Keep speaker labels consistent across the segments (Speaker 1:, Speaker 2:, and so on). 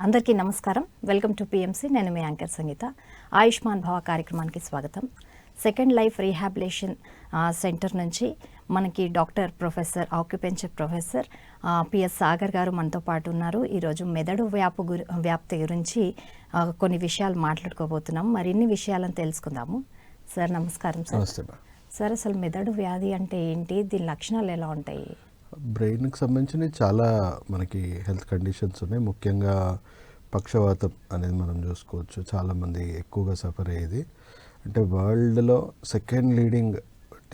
Speaker 1: అందరికీ నమస్కారం. Welcome to PMC. నేను మీ యాంకర్ సంగీత. ఆయుష్మాన్ భవ కార్యక్రమానికి స్వాగతం. సెకండ్ లైఫ్ రీహాబిలేషన్ సెంటర్ నుంచి మనకి doctor professor acupuncture professor PS Sagar గారు మనతో పాటు ఉన్నారు. ఈరోజు మెదడు వ్యాప్తి గురించి కొన్ని విషయాలు మాట్లాడుకోబోతున్నాం. మరిన్ని విషయాలను తెలుసుకుందాము. సార్ నమస్కారం. సార్ అసలు మెదడు వ్యాధి అంటే ఏంటి, దీని లక్షణాలు ఎలా ఉంటాయి?
Speaker 2: బ్రెయిన్కి సంబంధించిన చాలా మనకి హెల్త్ కండిషన్స్ ఉన్నాయి. ముఖ్యంగా పక్షవాతం అనేది మనం చూసుకోవచ్చు. చాలామంది ఎక్కువగా సఫర్ అయ్యేది. అంటే వరల్డ్లో సెకండ్ లీడింగ్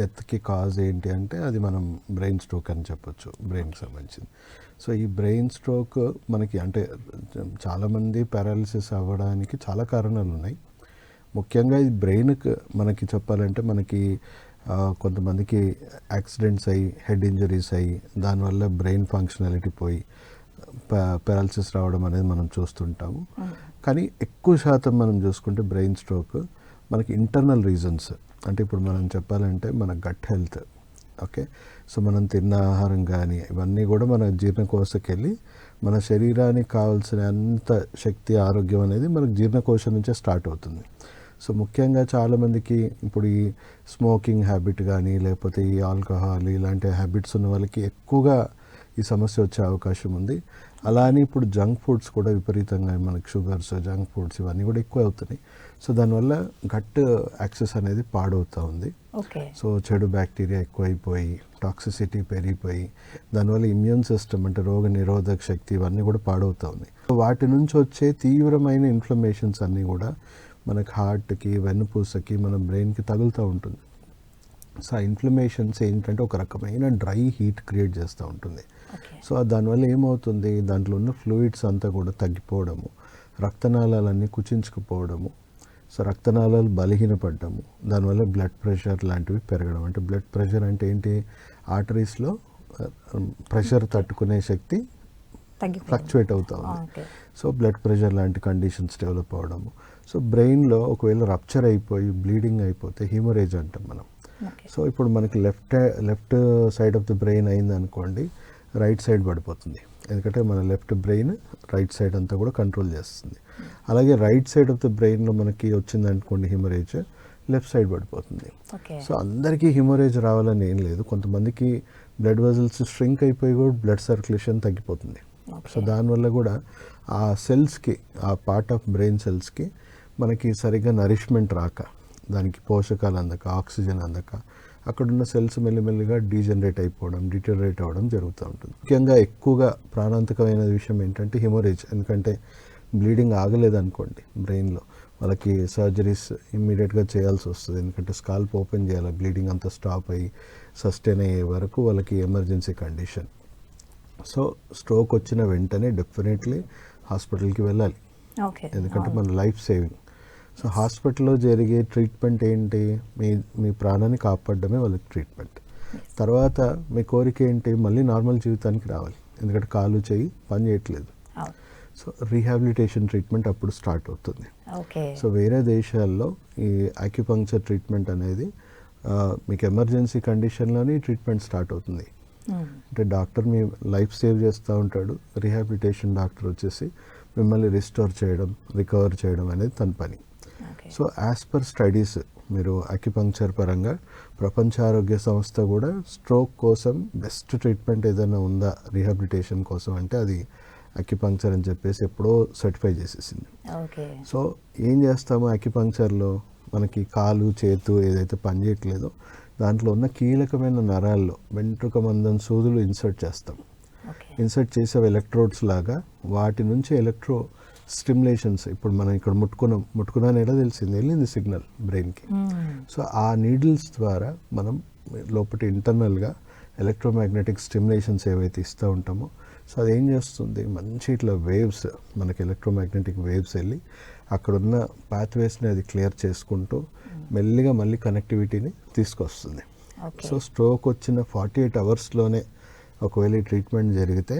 Speaker 2: డెత్కి కాజ్ ఏంటి అంటే అది మనం బ్రెయిన్ స్ట్రోక్ అని చెప్పొచ్చు, బ్రెయిన్కి సంబంధించింది. సో ఈ బ్రెయిన్ స్ట్రోక్ మనకి అంటే చాలామంది పారాలిసిస్ అవ్వడానికి చాలా కారణాలు ఉన్నాయి. ముఖ్యంగా ఇది బ్రెయిన్కి మనకి చెప్పాలంటే మనకి కొంతమందికి యాక్సిడెంట్స్ అయ్యి హెడ్ ఇంజరీస్ అయ్యి దానివల్ల బ్రెయిన్ ఫంక్షనాలిటీ పోయి పారాలిసిస్ రావడం అనేది మనం చూస్తుంటాము. కానీ ఎక్కువ శాతం మనం చూసుకుంటే బ్రెయిన్ స్ట్రోక్ మనకి ఇంటర్నల్ రీజన్స్. అంటే ఇప్పుడు మనం చెప్పాలంటే మన గట్ హెల్త్, ఓకే, సో మనం తిన్న ఆహారం కానీ ఇవన్నీ కూడా మన జీర్ణకోశకి వెళ్ళి మన శరీరానికి కావాల్సిన అంత శక్తి ఆరోగ్యం అనేది మనకు జీర్ణకోశం నుంచే స్టార్ట్ అవుతుంది. సో ముఖ్యంగా చాలామందికి ఇప్పుడు ఈ స్మోకింగ్ హ్యాబిట్ కానీ లేకపోతే ఈ ఆల్కహాల్ ఇలాంటి హ్యాబిట్స్ ఉన్న వాళ్ళకి ఎక్కువగా ఈ సమస్య వచ్చే అవకాశం ఉంది. అలానే ఇప్పుడు జంక్ ఫుడ్స్ కూడా విపరీతంగా మనకి షుగర్స్, జంక్ ఫుడ్స్ ఇవన్నీ కూడా ఎక్కువ అవుతున్నాయి. సో దానివల్ల గట్ యాక్సెస్ అనేది పాడవుతూ ఉంది. సో చెడు బ్యాక్టీరియా ఎక్కువైపోయి టాక్సిసిటీ పెరిగిపోయి దానివల్ల ఇమ్యూన్ సిస్టమ్ అంటే రోగ నిరోధక శక్తి ఇవన్నీ కూడా పాడవుతూ ఉన్నాయి. వాటి నుంచి వచ్చే తీవ్రమైన ఇన్ఫ్లమేషన్స్ అన్నీ కూడా మనకి హార్ట్కి, వెన్నుపూసకి, మన బ్రెయిన్కి తగులుతూ ఉంటుంది. సో ఆ ఇన్ఫ్లమేషన్స్ ఏంటంటే ఒక రకమైన డ్రై హీట్ క్రియేట్ చేస్తూ ఉంటుంది. సో దానివల్ల ఏమవుతుంది, దాంట్లో ఉన్న ఫ్లూయిడ్స్ అంతా కూడా తగ్గిపోవడము, రక్తనాళాలన్నీ కుచించుకుపోవడము, సో రక్తనాళాలు బలహీనపడ్డము, దానివల్ల బ్లడ్ ప్రెషర్ లాంటివి పెరగడం. అంటే బ్లడ్ ప్రెషర్ అంటే ఏంటి, ఆర్టరీస్లో ప్రెషర్ తట్టుకునే శక్తి ఫ్లక్చువేట్ అవుతూ ఉంది. సో బ్లడ్ ప్రెషర్ లాంటి కండిషన్స్ డెవలప్ అవ్వడము. సో బ్రెయిన్లో ఒకవేళ రప్చర్ అయిపోయి బ్లీడింగ్ అయిపోతే హీమరేజ్ అంటాం మనం. సో ఇప్పుడు మనకి left side of the brain అయింది అనుకోండి, రైట్ సైడ్ పడిపోతుంది. ఎందుకంటే మన లెఫ్ట్ బ్రెయిన్ రైట్ సైడ్ అంతా కూడా కంట్రోల్ చేస్తుంది. అలాగే రైట్ సైడ్ ఆఫ్ ది బ్రెయిన్లో మనకి వచ్చింది అనుకోండి హిమరేజ్, లెఫ్ట్ సైడ్ పడిపోతుంది. సో అందరికీ హిమరేజ్ రావాలని ఏం లేదు. కొంతమందికి బ్లడ్ వెజల్స్ స్ట్రింక్ అయిపోయి కూడా బ్లడ్ సర్క్యులేషన్ తగ్గిపోతుంది. సో దానివల్ల కూడా ఆ సెల్స్కి, ఆ పార్ట్ ఆఫ్ బ్రెయిన్ సెల్స్కి మనకి సరిగ్గా నరిష్మెంట్ రాక, దానికి పోషకాలు అందక, ఆక్సిజన్ అందక అక్కడున్న సెల్స్ మెల్లిమెల్లిగా డీజనరేట్ అయిపోవడం, డిటోరేట్ అవ్వడం జరుగుతూ ఉంటుంది. ముఖ్యంగా ఎక్కువగా ప్రాణాంతకమైన విషయం ఏంటంటే హిమరేజ్. ఎందుకంటే బ్లీడింగ్ ఆగలేదనుకోండి బ్రెయిన్లో, వాళ్ళకి సర్జరీస్ ఇమ్మీడియట్గా చేయాల్సి వస్తుంది. ఎందుకంటే స్కాల్ప్ ఓపెన్ చేయాలి, బ్లీడింగ్ అంతా స్టాప్ అయ్యి సస్టైన్ అయ్యే వరకు వాళ్ళకి ఎమర్జెన్సీ కండిషన్. సో స్ట్రోక్ వచ్చిన వెంటనే డెఫినెట్లీ హాస్పిటల్కి వెళ్ళాలి, ఎందుకంటే మన లైఫ్ సేవింగ్. సో హాస్పిటల్లో జరిగే ట్రీట్మెంట్ ఏంటి, మీ ప్రాణాన్ని కాపాడడమే వాళ్ళకి ట్రీట్మెంట్. తర్వాత మీ కోరిక ఏంటి, మళ్ళీ నార్మల్ జీవితానికి రావాలి. ఎందుకంటే కాలు చేయి పని చేయట్లేదు. సో రీహాబిలిటేషన్ ట్రీట్మెంట్ అప్పుడు స్టార్ట్ అవుతుంది. సో వేరే దేశాల్లో ఈ ఆక్యుపంక్చర్ ట్రీట్మెంట్ అనేది మీకు ఎమర్జెన్సీ కండిషన్లోనే ట్రీట్మెంట్ స్టార్ట్ అవుతుంది. అంటే డాక్టర్ మీ లైఫ్ సేవ్ చేస్తూ ఉంటాడు, రీహాబిలిటేషన్ డాక్టర్ వచ్చేసి మిమ్మల్ని రిస్టోర్ చేయడం, రికవర్ చేయడం అనేది తన పని. సో యాజ్ పర్ స్టడీస్ మీరు అక్యుపంక్చర్ పరంగా ప్రపంచ ఆరోగ్య సంస్థ కూడా స్ట్రోక్ కోసం బెస్ట్ ట్రీట్మెంట్ ఏదైనా ఉందా రీహాబిలిటేషన్ కోసం అంటే అది అక్యుపంక్చర్ అని చెప్పేసి ఎప్పుడో సర్టిఫై చేసేసింది. సో ఏం చేస్తాము అక్యుపంక్చర్లో, మనకి కాలు చేతు ఏదైతే పని చేయట్లేదో దాంట్లో ఉన్న కీలకమైన నరాల్లో వెంట్రుక మందం సూదులు ఇన్సర్ట్ చేస్తాం. ఇన్సర్ట్ చేసే ఎలక్ట్రోడ్స్ లాగా వాటి నుంచి ఎలక్ట్రో స్టిమ్యులేషన్స్, ఇప్పుడు మనం ఇక్కడ ముట్టుకున్నాను ఎలా తెలిసింది, వెళ్ళింది సిగ్నల్ బ్రెయిన్కి. సో ఆ నీడిల్స్ ద్వారా మనం లోపల ఇంటర్నల్గా ఎలక్ట్రోమాగ్నెటిక్ స్టిమ్యులేషన్స్ ఏవైతే ఇస్తూ ఉంటామో, సో అదేం చేస్తుంది, మంచి ఇట్లా వేవ్స్, మనకి ఎలక్ట్రోమాగ్నెటిక్ వేవ్స్ వెళ్ళి అక్కడున్న పాత్వేస్ని అది క్లియర్ చేసుకుంటూ మెల్లిగా మళ్ళీ కనెక్టివిటీని తీసుకొస్తుంది. సో స్ట్రోక్ వచ్చిన 48 అవర్స్లోనే ఒకవేళ ఈ ట్రీట్మెంట్ జరిగితే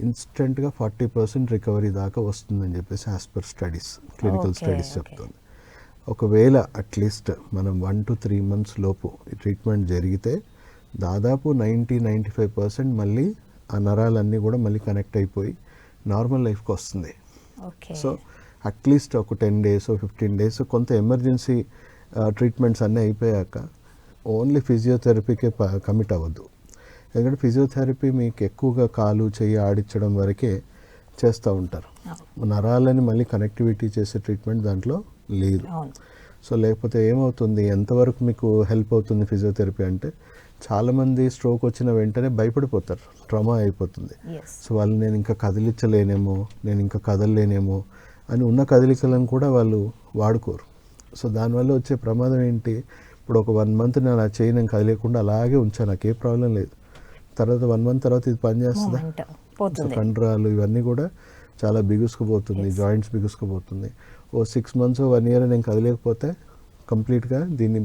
Speaker 2: ఇన్స్టెంట్గా 40% రికవరీ దాకా వస్తుందని చెప్పేసి as per studies, clinical studies చెప్తుంది. ఒకవేళ అట్లీస్ట్ మనం 1 to 3 months లోపు ఈ ట్రీట్మెంట్ జరిగితే దాదాపు 90-95% మళ్ళీ ఆ నరాలన్నీ కూడా మళ్ళీ కనెక్ట్ అయిపోయి నార్మల్ లైఫ్కి వస్తుంది.
Speaker 1: ఓకే.
Speaker 2: సో అట్లీస్ట్ ఒక 10 days 15 days కొంత ఎమర్జెన్సీ ట్రీట్మెంట్స్ అన్నీ అయిపోయాక ఓన్లీ ఫిజియోథెరపీకే కమిట్ అవ్వద్దు. ఎందుకంటే ఫిజియోథెరపీ మీకు ఎక్కువగా కాలు చెయ్యి ఆడించడం వరకే చేస్తూ ఉంటారు. నరాలని మళ్ళీ కనెక్టివిటీ చేసే ట్రీట్మెంట్ దాంట్లో లేదు.
Speaker 1: అవును.
Speaker 2: సో లేకపోతే ఏమవుతుంది, ఎంతవరకు మీకు హెల్ప్ అవుతుంది ఫిజియోథెరపీ అంటే, చాలామంది స్ట్రోక్ వచ్చిన వెంటనే భయపడిపోతారు, ట్రామా అయిపోతుంది.
Speaker 1: ఎస్.
Speaker 2: సో వాళ్ళు నేను ఇంకా కదిలించలేనేమో, నేను ఇంకా కదలలేనేమో అని ఉన్న కదలికలను కూడా వాళ్ళు వాడుకోరు. సో దానివల్ల వచ్చే ప్రమాదం ఏంటి, ఇప్పుడు ఒక 1 month నేను ఆ చేయి నేను కదిలేకుండా అలాగే ఉంచాను, నాకు ఏ ప్రాబ్లం లేదు. తర్వాత 1 month తర్వాత ఇది పనిచేస్తుందా?
Speaker 1: మూమెంట్
Speaker 2: సో
Speaker 1: పోతుంది.
Speaker 2: కండరాలు ఇవన్నీ కూడా చాలా బిగుసుకుపోతుంది, జాయింట్స్ బిగుసుకుపోతుంది. ఓ 6 months 1 year నేను కదిలేకపోతే కంప్లీట్గా దీన్ని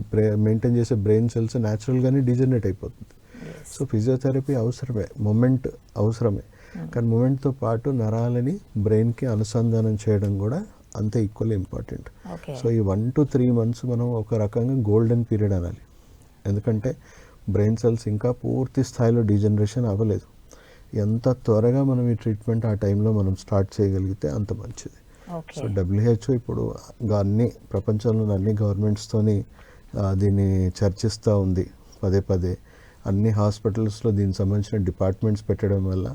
Speaker 2: మెయింటైన్ చేసే బ్రెయిన్ సెల్స్ న్యాచురల్గానే డిజనరేట్ అయిపోతుంది. సో ఫిజియోథెరపీ అవసరమే, మూమెంట్ అవసరమే, కానీ మూమెంట్తో పాటు నరాలని బ్రెయిన్కి అనుసంధానం చేయడం కూడా అంతే ఈక్వల్లీ ఇంపార్టెంట్.
Speaker 1: ఓకే.
Speaker 2: సో ఈ 1 to 3 months మనం ఒక రకంగా గోల్డెన్ పీరియడ్ అనాలి. ఎందుకంటే బ్రెయిన్ సెల్స్ ఇంకా పూర్తి స్థాయిలో డీజనరేషన్ అవ్వలేదు. ఎంత త్వరగా మనం ఈ ట్రీట్మెంట్ ఆ టైంలో మనం స్టార్ట్ చేయగలిగితే అంత మంచిది.
Speaker 1: ఓకే.
Speaker 2: సో WHO ఇప్పుడు అన్ని ప్రపంచంలోని అన్ని గవర్నమెంట్స్తోని దీన్ని చర్చిస్తూ ఉంది పదే పదే. అన్ని హాస్పిటల్స్లో దీనికి సంబంధించిన డిపార్ట్మెంట్స్ పెట్టడం వల్ల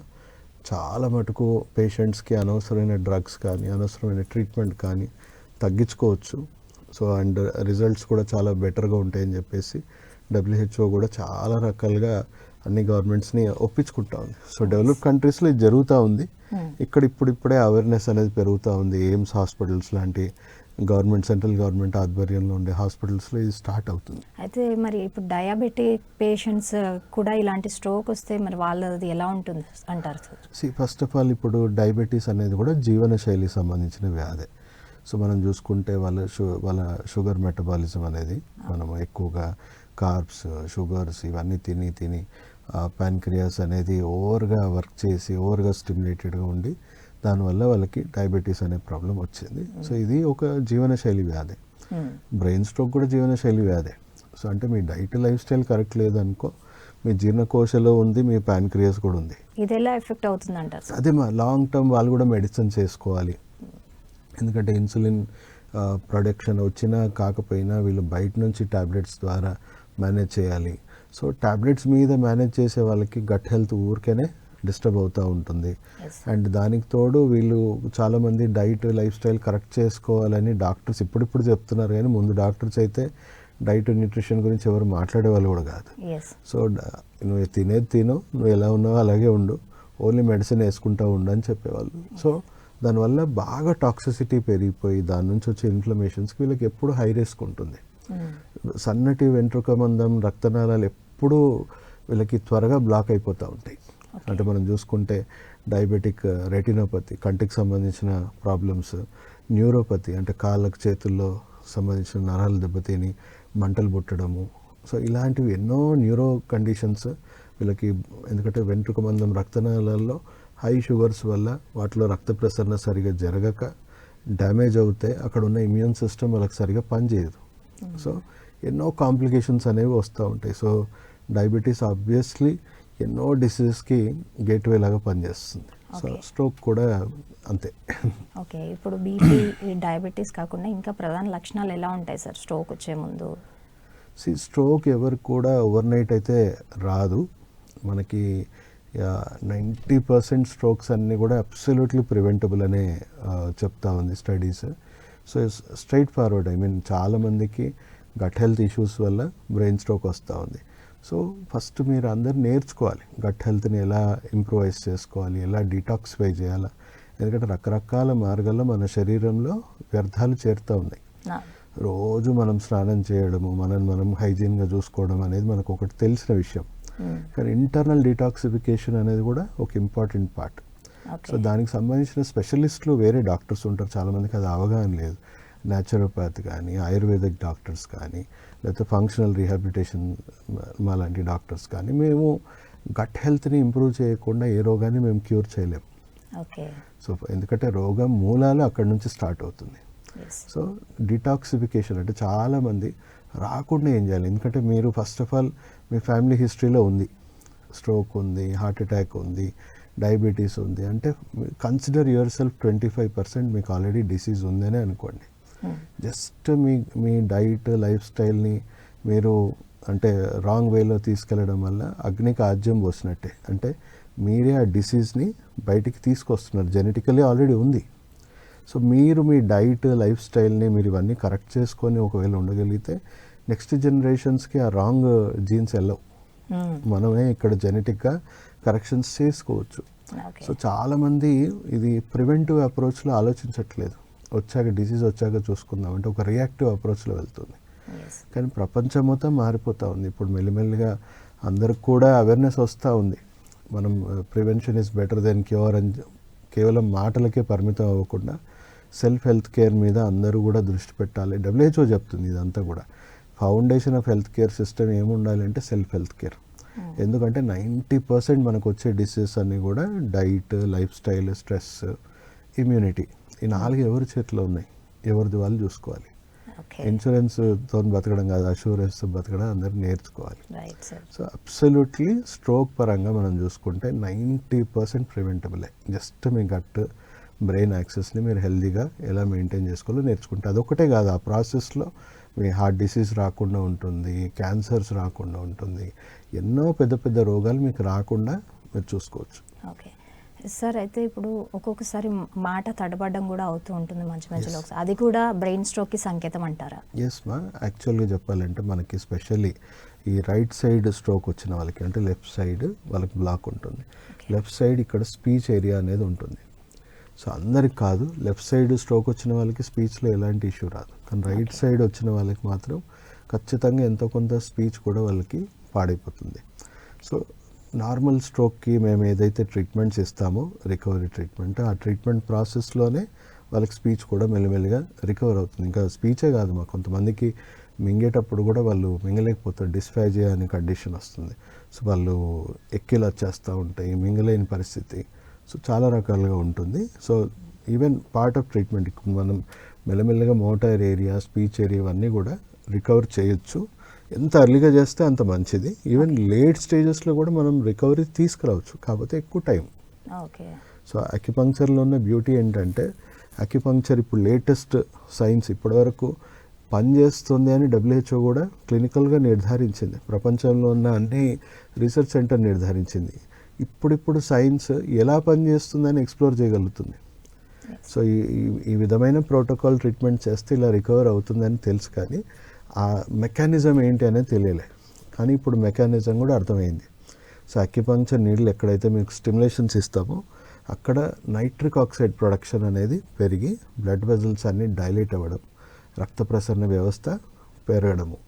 Speaker 2: చాలా మటుకు పేషెంట్స్కి అనవసరమైన డ్రగ్స్ కానీ అనవసరమైన ట్రీట్మెంట్ కానీ తగ్గించుకోవచ్చు. సో అండ్ రిజల్ట్స్ కూడా చాలా బెటర్గా ఉంటాయని చెప్పేసి WHO కూడా చాలా రకాలుగా అన్ని గవర్నమెంట్స్ని ఒప్పించుకుంటా ఉంది. సో డెవలప్ కంట్రీస్లో ఇది జరుగుతూ ఉంది. ఇక్కడ ఇప్పుడిప్పుడే అవేర్నెస్ అనేది పెరుగుతూ ఉంది. ఎయిమ్స్ హాస్పిటల్స్ లాంటి గవర్నమెంట్, సెంట్రల్ గవర్నమెంట్ ఆధ్వర్యంలో ఉండే హాస్పిటల్స్లో ఇది స్టార్ట్ అవుతుంది.
Speaker 1: అయితే మరి ఇప్పుడు డయాబెటిక్ పేషెంట్స్ కూడా ఇలాంటి స్ట్రోక్ వస్తే మరి వాళ్ళది ఎలా ఉంటుంది అంటారు సార్?
Speaker 2: ఫస్ట్ ఆఫ్ ఆల్ ఇప్పుడు డయాబెటీస్ అనేది కూడా జీవనశైలికి సంబంధించిన వ్యాధి. సో మనం చూసుకుంటే వాళ్ళ షుగర్ మెటబాలిజం అనేది, మనం ఎక్కువగా కార్బ్స్, షుగర్స్ ఇవన్నీ తిని ప్యాన్క్రియాస్ అనేది ఓవర్గా వర్క్ చేసి ఓవర్గా స్టిమ్యులేటెడ్గా ఉండి దానివల్ల వాళ్ళకి డయాబెటీస్ అనే ప్రాబ్లం వచ్చింది. సో ఇది ఒక జీవనశైలి వ్యాధి. బ్రెయిన్ స్ట్రోక్ కూడా జీవనశైలి వ్యాధి. సో అంటే మీ డైట్ లైఫ్ స్టైల్ కరెక్ట్ లేదనుకో, మీ జీర్ణకోశలో ఉంది, మీ ప్యాన్క్రియాస్ కూడా ఉంది.
Speaker 1: ఇది ఎలా ఎఫెక్ట్ అవుతుంది అంటారు?
Speaker 2: అదే లాంగ్ టర్మ్ వాళ్ళు కూడా మెడిసిన్స్ వేసుకోవాలి. ఎందుకంటే ఇన్సులిన్ ప్రొడక్షన్ వచ్చినా కాకపోయినా వీళ్ళు బయట నుంచి టాబ్లెట్స్ ద్వారా మేనేజ్ చేయాలి. సో టాబ్లెట్స్ మీద మేనేజ్ చేసే వాళ్ళకి గట్ హెల్త్ ఊరికేనే డిస్టర్బ్ అవుతూ ఉంటుంది. అండ్ దానికి తోడు వీళ్ళు చాలామంది డైట్ లైఫ్ స్టైల్ కరెక్ట్ చేసుకోవాలని డాక్టర్స్ ఇప్పుడిప్పుడు చెప్తున్నారు, కానీ ముందు డాక్టర్స్ అయితే డైట్ న్యూట్రిషన్ గురించి ఎవరు మాట్లాడే వాళ్ళు కూడా కాదు. సో నువ్వు తినేది తిను, నువ్వు ఎలా ఉన్నావో అలాగే ఉండు, ఓన్లీ మెడిసిన్ వేసుకుంటూ ఉండు అని చెప్పేవాళ్ళు. సో దానివల్ల బాగా టాక్సిసిటీ పెరిగిపోయి దాని నుంచి వచ్చే ఇన్ఫ్లమేషన్స్కి వీళ్ళకి ఎప్పుడు హై రిస్క్ ఉంటుంది. సన్నటి వెంట్రుక మందం, రక్తనాళాలు ఎప్పుడూ వీళ్ళకి త్వరగా బ్లాక్ అయిపోతూ ఉంటాయి. అంటే మనం చూసుకుంటే డయాబెటిక్ రెటినోపతి, కంటికి సంబంధించిన ప్రాబ్లమ్స్, న్యూరోపతి అంటే కాళ్ళకు చేతుల్లో సంబంధించిన నరాలు దెబ్బతిని మంటలు పుట్టడము. సో ఇలాంటివి ఎన్నో న్యూరో కండిషన్స్ వీళ్ళకి, ఎందుకంటే వెంట్రుక మందం రక్తనాళాల్లో హై షుగర్స్ వల్ల వాటిలో రక్త ప్రసరణ సరిగా జరగక డ్యామేజ్ అవుతే అక్కడ ఉన్న ఇమ్యూన్ సిస్టమ్ వాళ్ళకి సరిగా పనిచేయదు. సో ఎన్నో కాంప్లికేషన్స్ అనేవి వస్తూ ఉంటాయి. సో డయాబెటీస్ ఆబ్వియస్లీ ఎన్నో డిసీజెస్కి గేట్వే లాగా పనిచేస్తుంది. సో స్ట్రోక్ కూడా అంతే.
Speaker 1: ఓకే. ఇప్పుడు బీపీ, డయాబెటీస్ కాకుండా ఇంకా ప్రధాన లక్షణాలు ఎలా ఉంటాయి సార్ స్ట్రోక్ వచ్చే ముందు?
Speaker 2: స్ట్రోక్ ఎవరికి కూడా ఓవర్ నైట్ అయితే రాదు. మనకి 90% స్ట్రోక్స్ అన్నీ కూడా అబ్సల్యూట్లీ ప్రివెంటబుల్ అనే చెప్తా ఉంది స్టడీస్. సో స్ట్రైట్ ఫార్వర్డ్, చాలామందికి గట్ హెల్త్ ఇష్యూస్ వల్ల బ్రెయిన్ స్ట్రోక్ వస్తూ ఉంది. సో ఫస్ట్ మీరు అందరు నేర్చుకోవాలి గట్ హెల్త్ని ఎలా ఇంప్రూవైజ్ చేసుకోవాలి, ఎలా డీటాక్సిఫై చేయాలా. ఎందుకంటే రకరకాల మార్గాల్లో మన శరీరంలో వ్యర్థాలు చేరుతూ ఉన్నాయి. రోజు మనం స్నానం చేయడము, మనం హైజీన్గా చూసుకోవడం అనేది మనకు ఒకటి తెలిసిన విషయం. కానీ ఇంటర్నల్ డీటాక్సిఫికేషన్ అనేది కూడా ఒక ఇంపార్టెంట్ పార్ట్. సో దానికి సంబంధించిన స్పెషలిస్టులు వేరే డాక్టర్స్ ఉంటారు, చాలామందికి అది అవగాహన లేదు. న్యాచురోపతి కానీ, ఆయుర్వేదిక్ డాక్టర్స్ కానీ, లేకపోతే ఫంక్షనల్ రీహాబిలిటేషన్ లాంటి డాక్టర్స్ కానీ, మేము గట్ హెల్త్ని ఇంప్రూవ్ చేయకుండా ఏ రోగాన్ని మేము క్యూర్ చేయలేము. సో ఎందుకంటే రోగం మూలాలు అక్కడి నుంచి స్టార్ట్ అవుతుంది. సో డీటాక్సిఫికేషన్ అంటే చాలామంది రాకుండా ఏం చేయాలి, ఎందుకంటే మీరు first of all me family హిస్టరీలో ఉంది, స్ట్రోక్ ఉంది, హార్ట్ అటాక్ ఉంది, డయాబెటీస్ ఉంది అంటే కన్సిడర్ యువర్ సెల్ఫ్ 25% మీకు ఆల్రెడీ డిసీజ్ ఉందనే అనుకోండి. జస్ట్ మీ డైట్ లైఫ్ స్టైల్ని మీరు అంటే రాంగ్ వేలో తీసుకెళ్ళడం వల్ల అగ్నికి ఆజ్యం పోసినట్టే. అంటే మీరే ఆ డిసీజ్ని బయటికి తీసుకొస్తున్నారు, జెనెటికలీ ఆల్రెడీ ఉంది. సో మీరు మీ డైట్ లైఫ్ స్టైల్ని మీరు ఇవన్నీ కరెక్ట్ చేసుకొని ఒకవేళ ఉండగలిగితే నెక్స్ట్ జనరేషన్స్కి ఆ రాంగ్ జీన్స్ వెళ్ళవు. మనమే ఇక్కడ జెనెటిక్గా కరెక్షన్స్ చేసుకోవచ్చు. సో చాలామంది ఇది ప్రివెంటివ్ అప్రోచ్లో ఆలోచించట్లేదు, వచ్చాక డిసీజ్ వచ్చాక చూసుకుందాం అంటే ఒక రియాక్టివ్ అప్రోచ్లో వెళ్తుంది. కానీ ప్రపంచం మొత్తం మారిపోతూ ఉంది ఇప్పుడు మెల్లిమెల్లిగా. అందరికి కూడా అవేర్నెస్ వస్తూ ఉంది, మనం prevention is better than cure అని కేవలం మాటలకే పరిమితం అవ్వకుండా సెల్ఫ్ హెల్త్ కేర్ మీద అందరూ కూడా దృష్టి పెట్టాలి. WHO చెప్తుంది ఇదంతా కూడా. Foundation of health care system ఏముండాలి అంటే సెల్ఫ్ హెల్త్ కేర్. ఎందుకంటే 90% మనకు వచ్చే డిసీజెస్ అన్నీ కూడా diet, life style, stress, immunity, ఈ 4 ఎవరి చేతిలో ఉన్నాయి, ఎవరిది వాళ్ళు చూసుకోవాలి. ఇన్సూరెన్స్తో బతకడం కాదు, అష్యూరెన్స్తో బతకడం అందరూ నేర్చుకోవాలి. సో అబ్సల్యూట్లీ స్ట్రోక్ పరంగా మనం చూసుకుంటే 90% ప్రివెంటబులే. జస్ట్ మీ గట్ బ్రెయిన్ యాక్సెస్ని మీరు హెల్తీగా ఎలా మెయింటైన్ చేసుకోవాలో నేర్చుకుంటే అదొకటే కాదు, ఆ ప్రాసెస్లో మీ హార్ట్ డిసీజ్ రాకుండా ఉంటుంది, క్యాన్సర్స్ రాకుండా ఉంటుంది, ఎన్నో పెద్ద పెద్ద రోగాలు మీకు రాకుండా మీరు చూసుకోవచ్చు.
Speaker 1: ఓకే సార్, అయితే ఇప్పుడు ఒక్కొక్కసారి మాట తడబడడం కూడా అవుతూ ఉంటుంది మధ్యలో, అది కూడా బ్రెయిన్ స్ట్రోక్కి సంకేతం అంటారా?
Speaker 2: ఎస్ మా, యాక్చువల్గా చెప్పాలంటే మనకి స్పెషల్లీ ఈ రైట్ సైడ్ స్ట్రోక్ వచ్చిన వాళ్ళకి అంటే లెఫ్ట్ సైడ్ వాళ్ళకి బ్లాక్ ఉంటుంది. లెఫ్ట్ సైడ్ ఇక్కడ స్పీచ్ ఏరియా అనేది ఉంటుంది. సో అందరికి కాదు, లెఫ్ట్ సైడ్ స్ట్రోక్ వచ్చిన వాళ్ళకి స్పీచ్లో ఎలాంటి ఇష్యూ రాదు, కానీ రైట్ సైడ్ వచ్చిన వాళ్ళకి మాత్రం ఖచ్చితంగా ఎంతో కొంత స్పీచ్ కూడా వాళ్ళకి పాడైపోతుంది. సో నార్మల్ స్ట్రోక్కి మేము ఏదైతే ట్రీట్మెంట్స్ ఇస్తామో రికవరీ ట్రీట్మెంట్, ఆ ట్రీట్మెంట్ ప్రాసెస్లోనే వాళ్ళకి స్పీచ్ కూడా మెల్లిమెల్లిగా రికవర్ అవుతుంది. ఇంకా స్పీచే కాదు, మా కొంతమందికి మింగేటప్పుడు కూడా వాళ్ళు మింగలేకపోతారు, డిస్ఫాజియా అనే కండిషన్ వస్తుంది. సో వాళ్ళు ఎక్కిలు వచ్చేస్తూ ఉంటాయి, మింగలేని పరిస్థితి. సో చాలా రకాలుగా ఉంటుంది. So even part of treatment మనం మెల్లమెల్లగా మోటార్ ఏరియా, స్పీచ్ ఏరియా ఇవన్నీ కూడా రికవర్ చేయొచ్చు. ఎంత అర్లీగా చేస్తే అంత మంచిది. ఈవెన్ లేట్ స్టేజెస్లో కూడా మనం రికవరీ తీసుకురావచ్చు, కాకపోతే ఎక్కువ టైం.
Speaker 1: ఓకే.
Speaker 2: సో అక్యుపంక్చర్లో ఉన్న బ్యూటీ ఏంటంటే అక్యుపంక్చర్ ఇప్పుడు లేటెస్ట్ సైన్స్ ఇప్పటివరకు పనిచేస్తుంది అని WHO కూడా క్లినికల్గా నిర్ధారించింది, ప్రపంచంలో ఉన్న అన్ని రీసెర్చ్ సెంటర్ నిర్ధారించింది. ఇప్పుడిప్పుడు సైన్స్ ఎలా పనిచేస్తుందని ఎక్స్ప్లోర్ చేయగలుగుతుంది. సో ఈ విధమైన ప్రోటోకాల్ ట్రీట్మెంట్ చేస్తే ఇలా రికవర్ అవుతుందని తెలుసు, కానీ ఆ మెకానిజం ఏంటి అనేది తెలియలే. కానీ ఇప్పుడు మెకానిజం కూడా అర్థమైంది. సో అక్యుపంక్చర్ నీళ్ళు ఎక్కడైతే మీకు స్టిమ్యులేషన్స్ ఇస్తామో అక్కడ నైట్రిక్ ఆక్సైడ్ ప్రొడక్షన్ అనేది పెరిగి బ్లడ్ వెజల్స్ అన్నీ డైలేట్ అవ్వడం, రక్త ప్రసరణ వ్యవస్థ పెరగడము,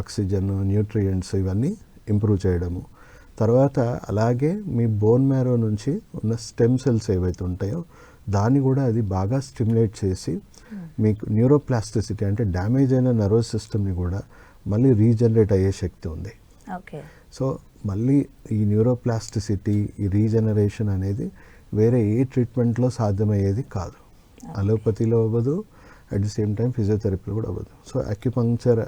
Speaker 2: ఆక్సిజన్, న్యూట్రియంట్స్ ఇవన్నీ ఇంప్రూవ్ చేయడము. తర్వాత అలాగే మీ బోన్ మ్యారో నుంచి ఉన్న స్టెమ్ సెల్స్ ఏవైతే ఉంటాయో దాన్ని కూడా అది బాగా స్టిమ్యులేట్ చేసి మీకు న్యూరోప్లాస్టిసిటీ అంటే డ్యామేజ్ అయిన నర్వస్ సిస్టమ్ని కూడా మళ్ళీ రీజనరేట్ అయ్యే శక్తి ఉంది.
Speaker 1: ఓకే.
Speaker 2: సో మళ్ళీ ఈ న్యూరోప్లాస్టిసిటీ, ఈ రీజనరేషన్ అనేది వేరే ఏ ట్రీట్మెంట్లో సాధ్యమయ్యేది కాదు. అలోపతిలో అవ్వదు, అట్ ది సేమ్ టైం ఫిజియోథెరపీలో కూడా అవ్వదు. సో అక్యుపంక్చర్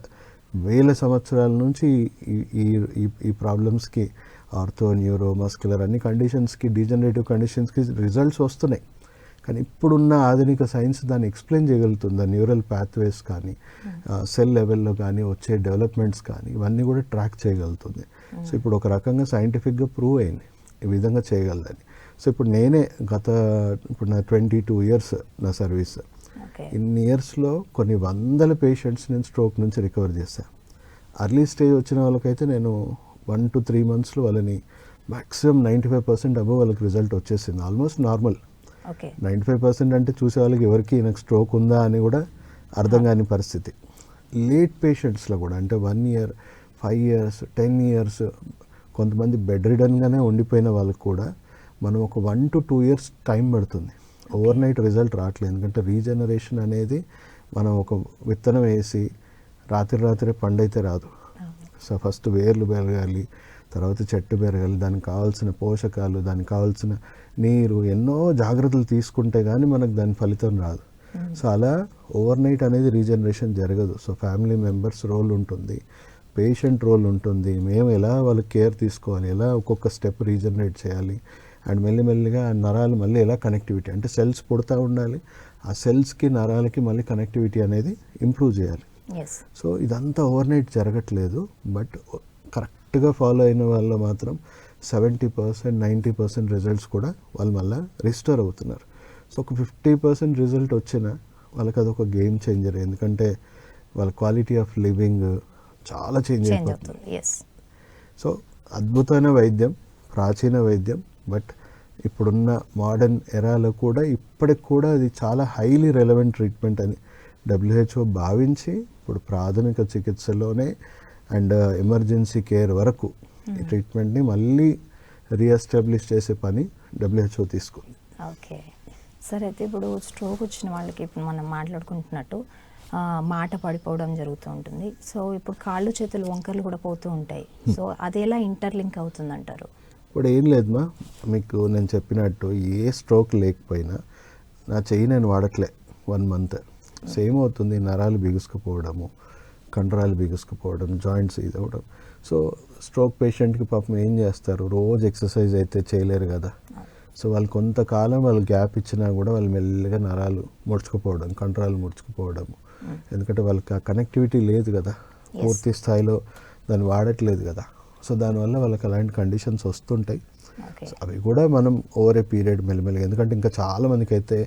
Speaker 2: వేల సంవత్సరాల నుంచి ఈ ప్రాబ్లమ్స్కి ఆర్థో, న్యూరో, మస్కులర్ అన్ని కండిషన్స్కి, డీజనరేటివ్ కండిషన్స్కి రిజల్ట్స్ వస్తున్నాయి. కానీ ఇప్పుడున్న ఆధునిక సైన్స్ దాన్ని ఎక్స్ప్లెయిన్ చేయగలుగుతుంది. న్యూరల్ పాత్వేస్ కానీ, సెల్ లెవెల్లో కానీ వచ్చే డెవలప్మెంట్స్ కానీ ఇవన్నీ కూడా ట్రాక్ చేయగలుగుతుంది. సో ఇప్పుడు ఒక రకంగా సైంటిఫిక్గా ప్రూవ్ అయింది ఈ విధంగా చేయగలదని. సో ఇప్పుడు నేనే ఇప్పుడు నా 22 ఇయర్స్ నా సర్వీస్, ఇన్ని ఇయర్స్లో కొన్ని వందల పేషెంట్స్ నేను స్ట్రోక్ నుంచి రికవర్ చేశాను. అర్లీ స్టేజ్ వచ్చిన వాళ్ళకైతే నేను 1 to 3 monthsలో వాళ్ళని మ్యాక్సిమం 95% అబవ్ వాళ్ళకి రిజల్ట్ వచ్చేసింది, ఆల్మోస్ట్ నార్మల్. 95% అంటే చూసే వాళ్ళకి ఎవరికి నాకు స్ట్రోక్ ఉందా అని కూడా అర్థం కాని పరిస్థితి. లేట్ పేషెంట్స్లో కూడా అంటే 1 year, 5 years, 10 years కొంతమంది బెడ్ రిడన్గానే ఉండిపోయిన వాళ్ళకి కూడా మనం ఒక 1 to 2 years టైం పడుతుంది. ఓవర్ నైట్ రిజల్ట్ రావట్లేదు, ఎందుకంటే రీజనరేషన్ అనేది మనం ఒక విత్తనం వేసి రాత్రి పండైతే రాదు. సో ఫస్ట్ వేర్లు పెరగాలి, తర్వాత చెట్టు పెరగాలి, దానికి కావాల్సిన పోషకాలు, దానికి కావాల్సిన నీరు, ఎన్నో జాగ్రత్తలు తీసుకుంటే కానీ మనకు దాని ఫలితం రాదు. సో అలా ఓవర్ నైట్ అనేది రీజనరేషన్ జరగదు. సో ఫ్యామిలీ మెంబర్స్ రోల్ ఉంటుంది, పేషెంట్ రోల్ ఉంటుంది, మేము ఎలా వాళ్ళకి కేర్ తీసుకోవాలి, ఎలా ఒక్కొక్క స్టెప్ రీజనరేట్ చేయాలి అండ్ మెల్లిమెల్లిగా నరాలు మళ్ళీ ఎలా కనెక్టివిటీ అంటే సెల్స్ పుడతా ఉండాలి, ఆ సెల్స్కి నరాలకి మళ్ళీ కనెక్టివిటీ అనేది ఇంప్రూవ్ చేయాలి.
Speaker 1: ఎస్.
Speaker 2: సో ఇదంతా ఓవర్నైట్ జరగట్లేదు, బట్ కరెక్ట్గా ఫాలో అయిన వాళ్ళు మాత్రం 70%, 90% రిజల్ట్స్ కూడా వాళ్ళు మళ్ళీ రిస్టోర్ అవుతున్నారు. సో ఒక 50% రిజల్ట్ వచ్చినా వాళ్ళకి అదొక గేమ్ చేంజర్, ఎందుకంటే వాళ్ళ క్వాలిటీ ఆఫ్ లివింగ్ చాలా చేంజ్ అయిపోతుంది.
Speaker 1: ఎస్.
Speaker 2: సో అద్భుతమైన వైద్యం, ప్రాచీన వైద్యం, బట్ ఇప్పుడున్న మోడర్న్ ఎరాలో కూడా ఇప్పటికి కూడా అది చాలా హైలీ రెలవెంట్ ట్రీట్మెంట్ అని WHO భావించి ఇప్పుడు ప్రాథమిక చికిత్సలోనే అండ్ ఎమర్జెన్సీ కేర్ వరకు ఈ ట్రీట్మెంట్ని మళ్ళీ రీఎస్టాబ్లిష్ చేసే పని WHO తీసుకుంది.
Speaker 1: ఓకే సార్, అయితే ఇప్పుడు స్ట్రోక్ వచ్చిన వాళ్ళకి ఇప్పుడు మనం మాట్లాడుకుంటున్నట్టు మాట పడిపోవడం జరుగుతూ ఉంటుంది. సో ఇప్పుడు కాళ్ళు చేతులు వంకర్లు కూడా పోతూ ఉంటాయి. సో అది ఎలా ఇంటర్లింక్ అవుతుంది అంటారు?
Speaker 2: ఇప్పుడు ఏం లేదమ్మా, మీకు నేను చెప్పినట్టు ఏ స్ట్రోక్ లేకపోయినా నా చెయ్యి నేను వాడట్లే 1 month, సేమ్ అవుతుంది. నరాలు బిగుసుకుపోవడము, కండరాలు బిగుసుకుపోవడం, జాయింట్స్ ఇది అవ్వడం. సో స్ట్రోక్ పేషెంట్కి పాపం ఏం చేస్తారు, రోజు ఎక్సర్సైజ్ అయితే చేయలేరు కదా. సో వాళ్ళు కొంతకాలం వాళ్ళు గ్యాప్ ఇచ్చినా కూడా వాళ్ళు మెల్లిగా నరాలు ముడుచుకుపోవడం, కండరాలు ముడుచుకుపోవడము, ఎందుకంటే వాళ్ళకి ఆ కనెక్టివిటీ లేదు కదా, పూర్తి స్థాయిలో దాన్ని వాడట్లేదు కదా. సో దానివల్ల వాళ్ళకి అలాంటి కండిషన్స్ వస్తుంటాయి. సో అవి కూడా మనం ఓవర్ ఏ పీరియడ్ మెల్లిమెల్లిగా, ఎందుకంటే ఇంకా చాలామందికి అయితే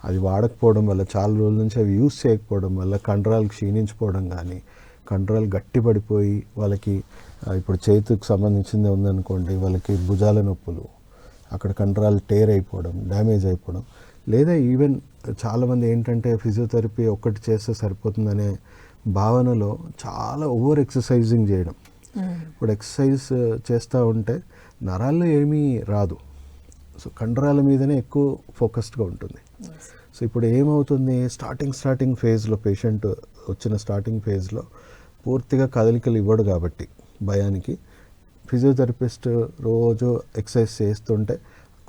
Speaker 2: అది వాడకపోవడం వల్ల, చాలా రోజుల నుంచి అవి యూస్ చేయకపోవడం వల్ల కండరాలు క్షీణించిపోవడం కానీ, కండరాలు గట్టిపడిపోయి వాళ్ళకి ఇప్పుడు చేతికి సంబంధించింది ఉందనుకోండి, వాళ్ళకి భుజాల నొప్పులు, అక్కడ కండరాలు టేర్ అయిపోవడం, డ్యామేజ్ అయిపోవడం, లేదా ఈవెన్ చాలామంది ఏంటంటే ఫిజియోథెరపీ ఒక్కటి చేస్తే సరిపోతుందనే భావనలో చాలా ఓవర్ ఎక్సర్సైజింగ్ చేయడం. ఇప్పుడు ఎక్సర్సైజ్ చేస్తూ ఉంటే నరాల్లో ఏమీ రాదు, సో కండరాల మీదనే ఎక్కువ ఫోకస్డ్గా ఉంటుంది. సో ఇప్పుడు ఏమవుతుంది, స్టార్టింగ్ ఫేజ్లో పేషెంట్ వచ్చిన స్టార్టింగ్ ఫేజ్లో పూర్తిగా కదలికలు ఇవ్వడు కాబట్టి భయానికి ఫిజియోథెరపిస్ట్ రోజు ఎక్సర్సైజ్ చేస్తుంటే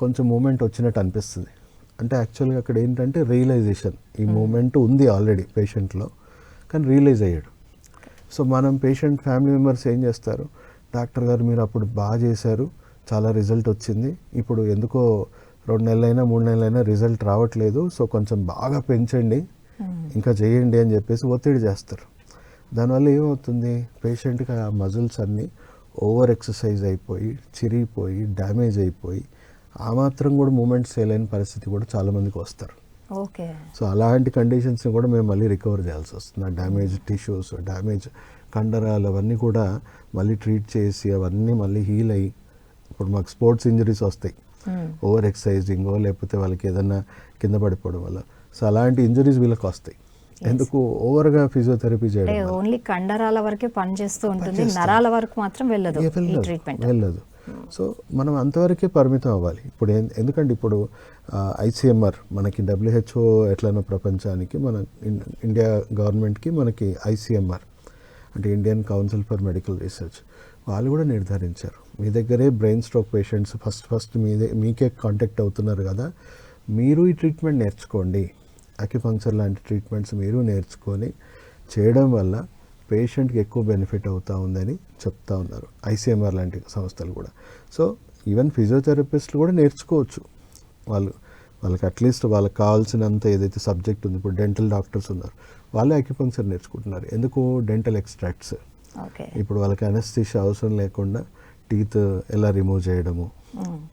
Speaker 2: కొంచెం మూమెంట్ వచ్చినట్టు అనిపిస్తుంది. అంటే యాక్చువల్గా అక్కడ ఏంటంటే రియలైజేషన్, ఈ మూమెంట్ ఉంది ఆల్రెడీ పేషెంట్లో, కానీ రియలైజ్ అయ్యాడు. సో మనం పేషెంట్ ఫ్యామిలీ మెంబర్స్ ఏం చేస్తారు, డాక్టర్ గారు మీరు అప్పుడు బాగా చేశారు, చాలా రిజల్ట్ వచ్చింది, ఇప్పుడు ఎందుకో 2 నెలలైనా 3 నెలలైనా రిజల్ట్ రావట్లేదు, సో కొంచెం బాగా పెంచండి, ఇంకా చేయండి అని చెప్పేసి ఒత్తిడి చేస్తారు. దానివల్ల ఏమవుతుంది, పేషెంట్కి ఆ మజిల్స్ అన్నీ ఓవర్ ఎక్సర్సైజ్ అయిపోయి, చిరిగిపోయి, డ్యామేజ్ అయిపోయి, ఆ మాత్రం కూడా మూమెంట్స్ చేయలేని పరిస్థితి కూడా చాలామందికి వస్తారు.
Speaker 1: ఓకే.
Speaker 2: సో అలాంటి కండిషన్స్ని కూడా మేము మళ్ళీ రికవర్ చేయాల్సి వస్తుంది. ఆ డ్యామేజ్ టిష్యూస్, డ్యామేజ్ కండరాలు అవన్నీ కూడా మళ్ళీ ట్రీట్ చేసి అవన్నీ మళ్ళీ హీల్ అయ్యి, ఇప్పుడు మాకు స్పోర్ట్స్ ఇంజరీస్ వస్తాయి ఓవర్ ఎక్సర్సైజింగో, లేకపోతే వాళ్ళకి ఏదన్నా కింద పడిపోవడం వల్ల. సో అలాంటి ఇంజరీస్ వీళ్ళకి వస్తాయి. ఎందుకు ఓవర్గా ఫిజియోథెరపీ చేయడం,
Speaker 1: ఓన్లీ కండరాల వరకే పనిచేస్తూ ఉంటుంది, నరాల వరకు మాత్రం వెళ్ళదు ఈ ట్రీట్మెంట్.
Speaker 2: వెళ్ళదు. సో మనం అంతవరకే పరిమితం అవ్వాలి. ఇప్పుడు ఎందుకంటే ఇప్పుడు ICMR మనకి WHO ఎట్లనో ప్రపంచానికి, మన ఇండియా గవర్నమెంట్కి మనకి ICMR అంటే Indian council for medical research వాళ్ళు కూడా నిర్ధారించారు, మీ దగ్గరే బ్రెయిన్ స్ట్రోక్ పేషెంట్స్ ఫస్ట్ మీకే కాంటాక్ట్ అవుతున్నారు కదా, మీరు ఈ ట్రీట్మెంట్ నేర్చుకోండి, అక్యుపంక్చర్ లాంటి ట్రీట్మెంట్స్ మీరు నేర్చుకొని చేయడం వల్ల పేషెంట్కి ఎక్కువ బెనిఫిట్ అవుతూ ఉందని చెప్తా ఉన్నారు ICMR లాంటి సంస్థలు కూడా. సో ఈవెన్ ఫిజియోథెరపిస్టులు కూడా నేర్చుకోవచ్చు, వాళ్ళకి అట్లీస్ట్ వాళ్ళకి కావాల్సినంత ఏదైతే సబ్జెక్ట్ ఉంది. ఇప్పుడు డెంటల్ డాక్టర్స్ ఉన్నారు, వాళ్ళే అక్యుపంక్చర్ నేర్చుకుంటున్నారు. ఎందుకు, డెంటల్ ఎక్స్ట్రాక్ట్స్, ఇప్పుడు వాళ్ళకి అనస్థీషియా అవసరం లేకుండా టీత్ ఎలా రిమూవ్ చేయడము,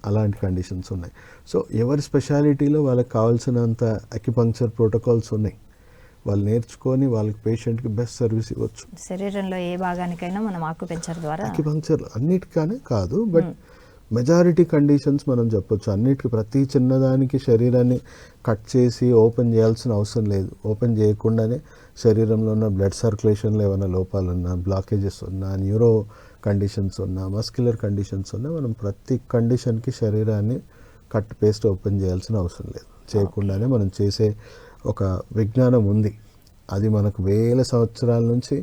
Speaker 2: అలాంటి కండిషన్స్ ఉన్నాయి. సో ఎవరి స్పెషాలిటీలో వాళ్ళకి కావాల్సినంత అక్యుపంక్చర్ ప్రోటోకాల్స్ ఉన్నాయి, వాళ్ళు నేర్చుకొని వాళ్ళకి పేషెంట్కి బెస్ట్ సర్వీస్ ఇవ్వచ్చు.
Speaker 1: శరీరంలో ఏ భాగానికైనా మనం ఆక్యుపంక్చర్ ద్వారా,
Speaker 2: అక్యుపంక్చర్ అన్నిటికనే కాదు, బట్ మెజారిటీ కండిషన్స్ మనం చెప్పొచ్చు. అన్నిటికీ ప్రతి చిన్నదానికి శరీరాన్ని కట్ చేసి ఓపెన్ చేయాల్సిన అవసరం లేదు. ఓపెన్ చేయకుండానే శరీరంలో ఉన్న బ్లడ్ సర్క్యులేషన్లో ఏమైనా లోపాలు ఉన్నా, బ్లాకేజెస్ ఉన్నా, న్యూరో కండిషన్స్ ఉన్నా, మస్క్యులర్ కండిషన్స్ ఉన్నా, మనం ప్రతి కండిషన్కి శరీరాన్ని కట్ పేస్ట్ ఓపెన్ చేయాల్సిన అవసరం లేదు. చేయకుండానే మనం చేసే ఒక విజ్ఞానం ఉంది. అది మనకు వేల సంవత్సరాల నుంచి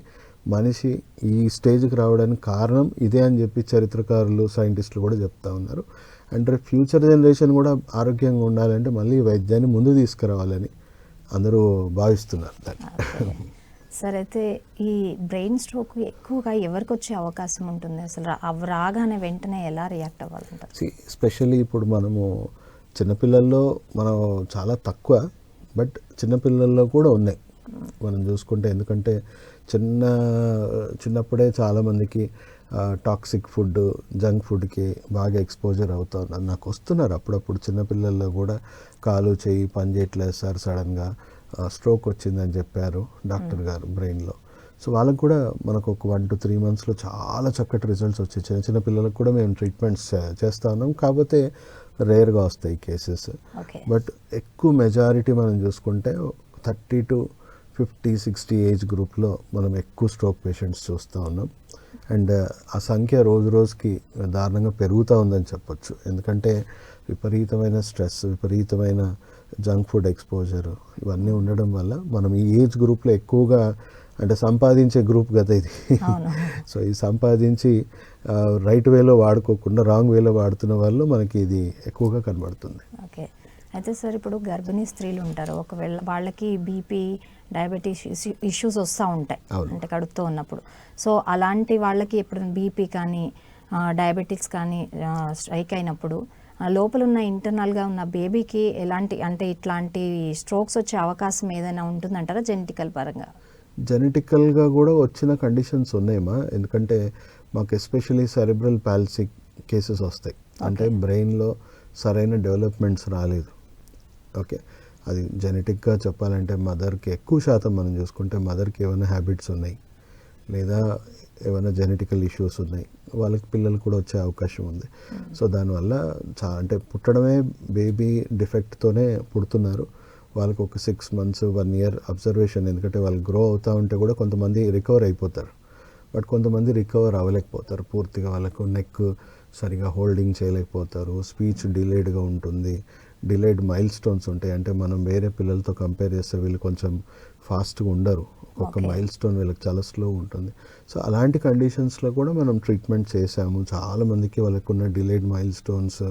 Speaker 2: మనిషి ఈ స్టేజ్కి రావడానికి కారణం ఇదే అని చెప్పి చరిత్రకారులు, సైంటిస్టులు కూడా చెప్తా ఉన్నారు. అండ్ ఫ్యూచర్ జనరేషన్ కూడా ఆరోగ్యంగా ఉండాలంటే మళ్ళీ వైద్యాన్ని ముందు తీసుకురావాలని అందరూ భావిస్తున్నారు.
Speaker 1: సరే, అయితే ఈ బ్రెయిన్ స్ట్రోక్ ఎక్కువగా ఎవరికి వచ్చే అవకాశం ఉంటుంది? అసలు అవి రాగానే వెంటనే ఎలా రియాక్ట్ అవ్వాలంటారు?
Speaker 2: ఎస్పెషల్లీ ఇప్పుడు మనము చిన్నపిల్లల్లో మనం చాలా తక్కువ, బట్ చిన్నపిల్లల్లో కూడా ఉన్నాయి మనం చూసుకుంటే. ఎందుకంటే చిన్నప్పుడే చాలామందికి టాక్సిక్ ఫుడ్, జంక్ ఫుడ్కి బాగా ఎక్స్పోజర్ అవుతా ఉన్నారు. నాకు వస్తున్నారు అప్పుడప్పుడు చిన్నపిల్లల్లో కూడా కాలు చేయి పని చేయట్లేదు సార్, సడన్గా స్ట్రోక్ వచ్చిందని చెప్పారు డాక్టర్ గారు బ్రెయిన్లో. సో వాళ్ళకు కూడా మనకు ఒక 1 to 3 monthsలో చాలా చక్కటి రిజల్ట్స్ వచ్చాయి. చిన్న పిల్లలకు కూడా మేము ట్రీట్మెంట్స్ చేస్తూ ఉన్నాం, కాకపోతే రేర్గా వస్తాయి కేసెస్. బట్ ఎక్కువ మెజారిటీ మనం చూసుకుంటే 30 to 50, 60 ఏజ్ గ్రూప్లో మనం ఎక్కువ స్ట్రోక్ పేషెంట్స్ చూస్తూ ఉన్నాం. అండ్ ఆ సంఖ్య రోజు రోజుకి దారుణంగా పెరుగుతూ ఉందని చెప్పొచ్చు. ఎందుకంటే విపరీతమైన స్ట్రెస్, విపరీతమైన జంక్ ఫుడ్ ఎక్స్పోజర్ ఇవన్నీ ఉండడం వల్ల మనం ఈ ఏజ్ గ్రూప్లో ఎక్కువగా, అంటే సంపాదించే గ్రూప్ కదా ఇది. సో ఈ సంపాదించి రైట్ వేలో వాడుకోకుండా రాంగ్ వేలో వాడుతున్న వాళ్ళు మనకి ఇది ఎక్కువగా కనబడుతుంది.
Speaker 1: ఓకే, అయితే సార్ ఇప్పుడు గర్భిణీ స్త్రీలు ఉంటారు, ఒకవేళ వాళ్ళకి బీపీ, డయాబెటీస్ ఇష్యూస్ వస్తూ ఉంటాయి అంటే కడుపుతో ఉన్నప్పుడు. సో అలాంటి వాళ్ళకి ఎప్పుడైనా బీపీ కానీ డయాబెటిక్స్ కానీ స్ట్రైక్ అయినప్పుడు లోపల ఉన్న ఇంటర్నల్గా ఉన్న బేబీకి ఎలాంటి, అంటే ఇట్లాంటి స్ట్రోక్స్ వచ్చే అవకాశం ఏదైనా ఉంటుందంటారా జెనెటికల్ పరంగా?
Speaker 2: జెనెటికల్గా కూడా వచ్చిన కండిషన్స్ ఉన్నాయమ్మా. ఎందుకంటే మాకు ఎస్పెషలీ సెరెబ్రల్ పాల్సీ కేసెస్ వస్తాయి. అంటే బ్రెయిన్లో సరైన డెవలప్మెంట్స్ రాలేదు. ఓకే, అది జెనెటిక్గా చెప్పాలంటే మదర్కి ఎక్కువ శాతం మనం చూసుకుంటే మదర్కి ఏమైనా హ్యాబిట్స్ ఉన్నాయి లేదా ఏమైనా జెనెటికల్ ఇష్యూస్ ఉన్నాయి, వాళ్ళకి పిల్లలు కూడా వచ్చే అవకాశం ఉంది. సో దానివల్ల అంటే పుట్టడమే బేబీ డిఫెక్ట్తోనే పుడుతున్నారు. వాళ్ళకి ఒక 6 months 1 year అబ్జర్వేషన్. ఎందుకంటే వాళ్ళు గ్రో అవుతూ ఉంటే కూడా కొంతమంది రికవర్ అయిపోతారు, బట్ కొంతమంది రికవర్ అవ్వలేకపోతారు పూర్తిగా. వాళ్ళకు నెక్ సరిగా హోల్డింగ్ చేయలేకపోతారు, స్పీచ్ డిలేడ్గా ఉంటుంది, డిలేడ్ మైల్ స్టోన్స్ ఉంటాయి. అంటే మనం వేరే పిల్లలతో కంపేర్ చేస్తే వీళ్ళు కొంచెం ఫాస్ట్గా ఉండరు, ఒక్కొక్క మైల్ స్టోన్ వీళ్ళకి చాలా స్లో ఉంటుంది. సో అలాంటి కండిషన్స్లో కూడా మనం ట్రీట్మెంట్ చేశాము. చాలామందికి వాళ్ళకు ఉన్న delayed mile stones,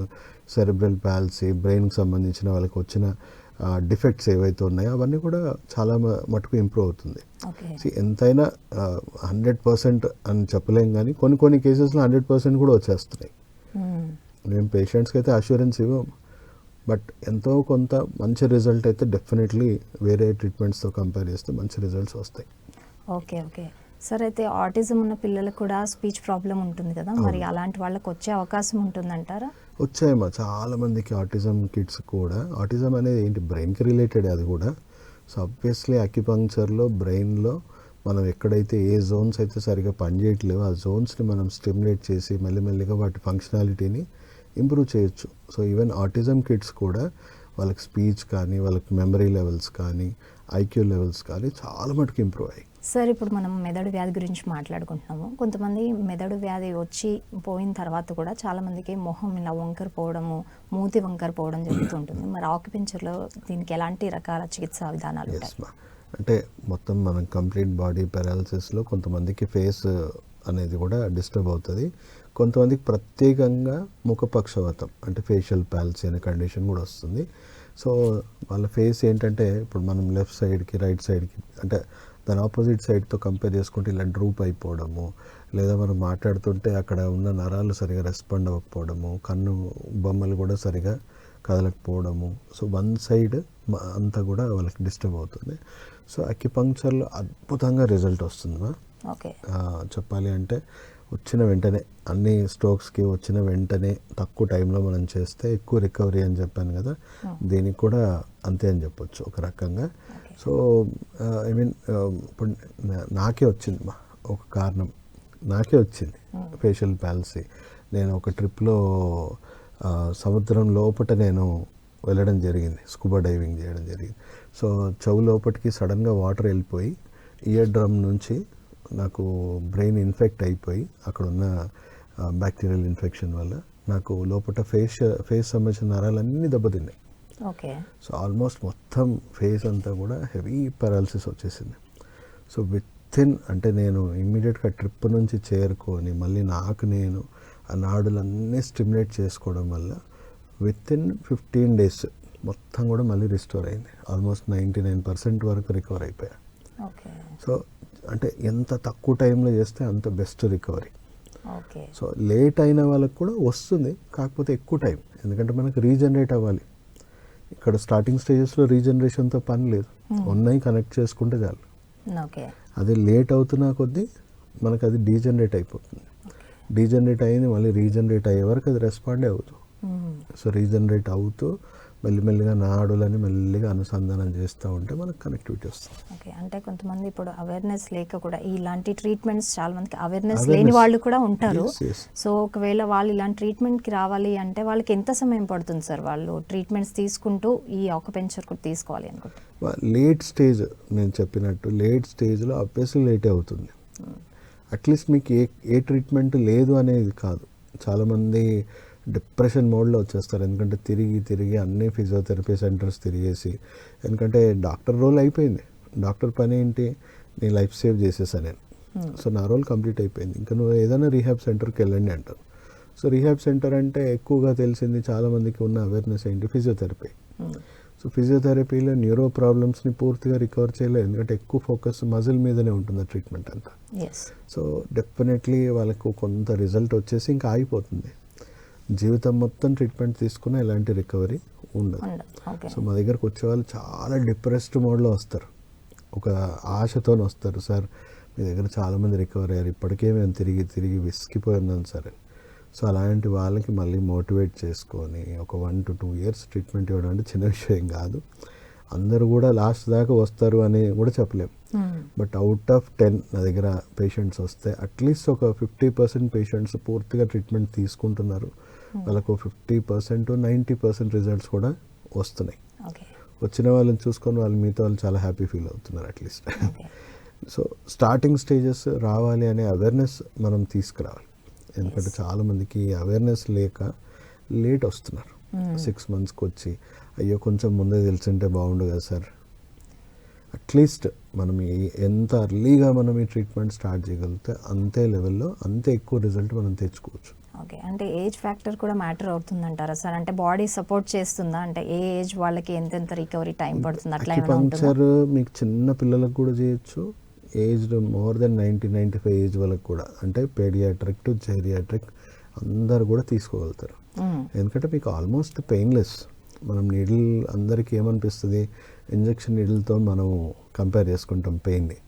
Speaker 2: cerebral palsy, బ్రెయిన్కి సంబంధించిన వాళ్ళకి వచ్చిన డిఫెక్ట్స్ ఏవైతే ఉన్నాయో అవన్నీ కూడా చాలా మటుకు ఇంప్రూవ్ అవుతుంది. ఎంతైనా 100% అని చెప్పలేం, కానీ కొన్ని కేసెస్లో 100% కూడా వచ్చేస్తున్నాయి. మేము పేషెంట్స్కి అయితే అష్యూరెన్స్ ఇవ్వం, బట్ ఎంతో కొంత మంచి రిజల్ట్ అయితే డెఫినెట్లీ వేరే ట్రీట్మెంట్స్తో కంపేర్ చేస్తే మంచి రిజల్ట్స్ వస్తాయి.
Speaker 1: ఓకే, సార్, అయితే ఆటిజం ఉన్న పిల్లలకు కూడా స్పీచ్ ప్రాబ్లం ఉంటుంది కదా, మరి అలాంటి వాళ్ళకి వచ్చే అవకాశం ఉంటుందంటారా?
Speaker 2: వచ్చాయమ్మా, చాలామందికి ఆటిజం కిడ్స్ కూడా. ఆటిజం అనేది ఏంటి, బ్రెయిన్కి రిలేటెడ్ అది కూడా. సో ఆబ్వియస్లీ అక్యుపంక్చర్లో బ్రెయిన్లో మనం ఎక్కడైతే ఏ జోన్స్ అయితే సరిగా పనిచేయట్లేవో ఆ జోన్స్ని మనం స్టిమ్యులేట్ చేసి మెల్లిమెల్లిగా వాటి ఫంక్షనాలిటీని ఇంప్రూవ్ చేయొచ్చు. సో ఈవెన్ ఆటిజం కిడ్స్ కూడా వాళ్ళకి స్పీచ్ కానీ, వాళ్ళకి మెమరీ లెవెల్స్ కానీ, ఐక్యూ లెవెల్స్ కానీ చాలా మటుకు ఇంప్రూవ్ అయ్యాయి.
Speaker 1: సార్, ఇప్పుడు మనం మెదడు వ్యాధి గురించి మాట్లాడుకుంటున్నాము. కొంతమంది మెదడు వ్యాధి వచ్చి పోయిన తర్వాత కూడా చాలామందికి మొహం ఇలా వంకర పోవడము, మూతి వంకర పోవడం జరుగుతుంటుంది. మరి ఆక్యుపెంచర్లో దీనికి ఎలాంటి రకాల చికిత్సా విధానాలు ఉంటాయి?
Speaker 2: అంటే మొత్తం మనం కంప్లీట్ బాడీ పారాలిసిస్లో కొంతమందికి ఫేస్ అనేది కూడా డిస్టర్బ్ అవుతుంది, కొంతమందికి ప్రత్యేకంగా ముఖపక్షవాతం అంటే ఫేషియల్ పాల్సీ అనే కండిషన్ కూడా వస్తుంది. సో వాళ్ళ ఫేస్ ఏంటంటే ఇప్పుడు మనం లెఫ్ట్ సైడ్కి, రైట్ సైడ్కి, అంటే దాని ఆపోజిట్ సైడ్తో కంపేర్ చేసుకుంటే ఇలా డ్రూప్ అయిపోవడము, లేదా మనం మాట్లాడుతుంటే అక్కడ ఉన్న నరాలు సరిగా రెస్పాండ్ అవ్వకపోవడము, కన్ను బొమ్మలు కూడా సరిగా కదలకపోవడము. సో వన్ సైడ్ అంతా కూడా వాళ్ళకి డిస్టర్బ్ అవుతుంది. సో అక్యుపంక్చర్లో అద్భుతంగా రిజల్ట్ వస్తుందా. చెప్పాలి అంటే వచ్చిన వెంటనే అన్ని స్ట్రోక్స్కి వచ్చిన వెంటనే తక్కువ టైంలో మనం చేస్తే ఎక్కువ రికవరీ అని చెప్పాను కదా, దీనికి కూడా అంతే అని చెప్పొచ్చు ఒక రకంగా. సో ఐ మీన్ ఇప్పుడు నాకే వచ్చింది ఒక కారణం, నాకే వచ్చింది ఫేషియల్ పాల్సీ. నేను ఒక ట్రిప్లో సముద్రం లోపట నేను వెళ్ళడం జరిగింది, స్కూబా డైవింగ్ చేయడం జరిగింది. సో చెవు లోపటికి సడన్గా వాటర్ వెళ్ళిపోయి ఇయర్ డ్రమ్ నుంచి నాకు బ్రెయిన్ ఇన్ఫెక్ట్ అయిపోయి అక్కడ ఉన్న బ్యాక్టీరియల్ ఇన్ఫెక్షన్ వల్ల నాకు లోపల ఫేస్ సంబంధించిన నరాలన్నీ దెబ్బతిన్నాయి. సో ఆల్మోస్ట్ మొత్తం ఫేస్ అంతా కూడా హెవీ పారాలిసిస్ వచ్చేసింది. సో అంటే నేను ఇమ్మీడియట్గా ట్రిప్ నుంచి చేరుకొని మళ్ళీ నేను ఆ నాడులన్నీ స్టిమ్యులేట్ చేసుకోవడం వల్ల వితిన్ 15 days మొత్తం కూడా మళ్ళీ రిస్టోర్ అయింది. ఆల్మోస్ట్ 99% వరకు రికవర్ అయిపోయా. సో అంటే ఎంత తక్కువ టైంలో చేస్తే అంత best recovery.
Speaker 1: Okay.
Speaker 2: So late అయిన వాళ్ళకి కూడా వస్తుంది, కాకపోతే ఎక్కువ టైం, ఎందుకంటే మనకు రీజనరేట్ అవ్వాలి. ఇక్కడ స్టార్టింగ్ స్టేజెస్లో రీజనరేషన్తో పని లేదు, ఉన్నాయి కనెక్ట్ చేసుకుంటే చాలు.
Speaker 1: ఓకే.
Speaker 2: అది లేట్ అవుతున్న కొద్దీ మనకు అది డీజనరేట్ అయిపోతుంది. డీజనరేట్ అయ్యింది మళ్ళీ రీజనరేట్ అయ్యే వరకు అది రెస్పాండే అవుతుంది. సో రీజనరేట్ అవుతూ మెల్లిమెల్లిగా నాడులని మెల్లిగా అనుసంధానం చేస్తూ ఉంటే మనకు కనెక్టివిటీ వస్తుంది.
Speaker 1: ఓకే. అంటే కొంతమంది ఇప్పుడు అవేర్నెస్ లేక కూడా ఇలాంటి ట్రీట్మెంట్స్ చాలా మందికి అవేర్నెస్ లేని వాళ్ళు కూడా ఉంటారు. సో ఒకవేళ వాళ్ళు ఇలాంటి ట్రీట్మెంట్కి రావాలి అంటే వాళ్ళకి ఎంత సమయం పడుతుంది సార్? వాళ్ళు ట్రీట్మెంట్స్ తీసుకుంటూ ఈ ఆక్యుపెంచర్ కూడా తీసుకోవాలి అనుకుంటే
Speaker 2: లేట్ స్టేజ్, నేను చెప్పినట్టు లేట్ స్టేజ్లో ఆబ్వియస్లీ లేటే అవుతుంది. అట్లీస్ట్ మీకు ఏ ట్రీట్మెంట్ లేదు అనేది కాదు, చాలామంది డిప్రెషన్ మోడ్లో వచ్చేస్తారు. ఎందుకంటే తిరిగి అన్ని ఫిజియోథెరపీ సెంటర్స్ తిరిగేసి, ఎందుకంటే డాక్టర్ రోల్ అయిపోయింది, డాక్టర్ పని ఏంటి, నీ లైఫ్ సేవ్ చేసేసా నేను, సో నా రోల్ కంప్లీట్ అయిపోయింది, ఇంకా నువ్వు ఏదైనా రీహాబ్ సెంటర్కి వెళ్ళండి అంటారు. సో రీహాబ్ సెంటర్ అంటే ఎక్కువగా తెలిసింది చాలామందికి ఉన్న అవేర్నెస్ ఏంటి, ఫిజియోథెరపీ. సో ఫిజియోథెరపీలో న్యూరో ప్రాబ్లమ్స్ని పూర్తిగా రికవర్ చేయలేదు, ఎందుకంటే ఎక్కువ ఫోకస్ మజిల్ మీదనే ఉంటుంది ట్రీట్మెంట్ అంతా. సో డెఫినెట్లీ వాళ్ళకు కొంత రిజల్ట్ వచ్చేసి ఇంకా ఆగిపోతుంది, జీవితం మొత్తం ట్రీట్మెంట్ తీసుకున్న ఎలాంటి రికవరీ ఉండదు. సో మా దగ్గరకు వచ్చే వాళ్ళు చాలా డిప్రెస్డ్ మోడ్లో వస్తారు, ఒక ఆశతో వస్తారు, సార్ మీ దగ్గర చాలామంది రికవర్ అయ్యారు, ఇప్పటికే మేము తిరిగి విసిగిపోయి ఉన్నాను సార్ అని. సో అలాంటి వాళ్ళకి మళ్ళీ మోటివేట్ చేసుకొని ఒక 1 to 2 years ట్రీట్మెంట్ ఇవ్వడం అంటే చిన్న విషయం కాదు. అందరూ కూడా లాస్ట్ దాకా వస్తారు అని కూడా చెప్పలేం, బట్ అవుట్ ఆఫ్ 10 నా దగ్గర పేషెంట్స్ వస్తే అట్లీస్ట్ ఒక 50% పేషెంట్స్ పూర్తిగా ట్రీట్మెంట్ తీసుకుంటున్నారు, వాళ్ళకు 50% 90% రిజల్ట్స్ కూడా వస్తున్నాయి. వచ్చిన వాళ్ళని చూసుకొని వాళ్ళు మిగతా వాళ్ళు చాలా హ్యాపీ ఫీల్ అవుతున్నారు అట్లీస్ట్. సో స్టార్టింగ్ స్టేజెస్ రావాలి అనే అవేర్నెస్ మనం తీసుకురావాలి, ఎందుకంటే చాలామందికి అవేర్నెస్ లేక లేట్ వస్తున్నారు. 6 monthsకి వచ్చి అయ్యో కొంచెం ముందే తెలిసింటే బాగుండు కదా సార్. అట్లీస్ట్ మనం ఎంత అర్లీగా మనం ఈ ట్రీట్మెంట్ స్టార్ట్ చేయగలిగితే అంతే లెవెల్లో అంతే ఎక్కువ రిజల్ట్ మనం తెచ్చుకోవచ్చు.
Speaker 1: ఓకే. అంటే ఏజ్ ఫ్యాక్టర్ కూడా మ్యాటర్ అవుతుందంటారా సార్? అంటే బాడీ సపోర్ట్ చేస్తుందా, అంటే ఏ ఏజ్ వాళ్ళకి ఎంతెంత రికవరీ టైం పడుతుంది అట్లా ఏమైనా ఉంటుందా?
Speaker 2: అక్యుపంక్చర్ మీకు చిన్న పిల్లలకు కూడా చేయొచ్చు, ఏజ్డ్ మోర్ దెన్ 90-95 ఏజ్ వాళ్ళకి కూడా, అంటే పేడియాట్రిక్ టు జెరియాట్రిక్ అందరు కూడా తీసుకోగలుగుతారు. ఎందుకంటే మీకు ఆల్మోస్ట్ పెయిన్లెస్. మనం నీడిల్ అందరికీ ఏమనిపిస్తుంది, ఇంజెక్షన్ నీడిల్తో మనం కంపేర్ చేసుకుంటాం పెయిన్ని,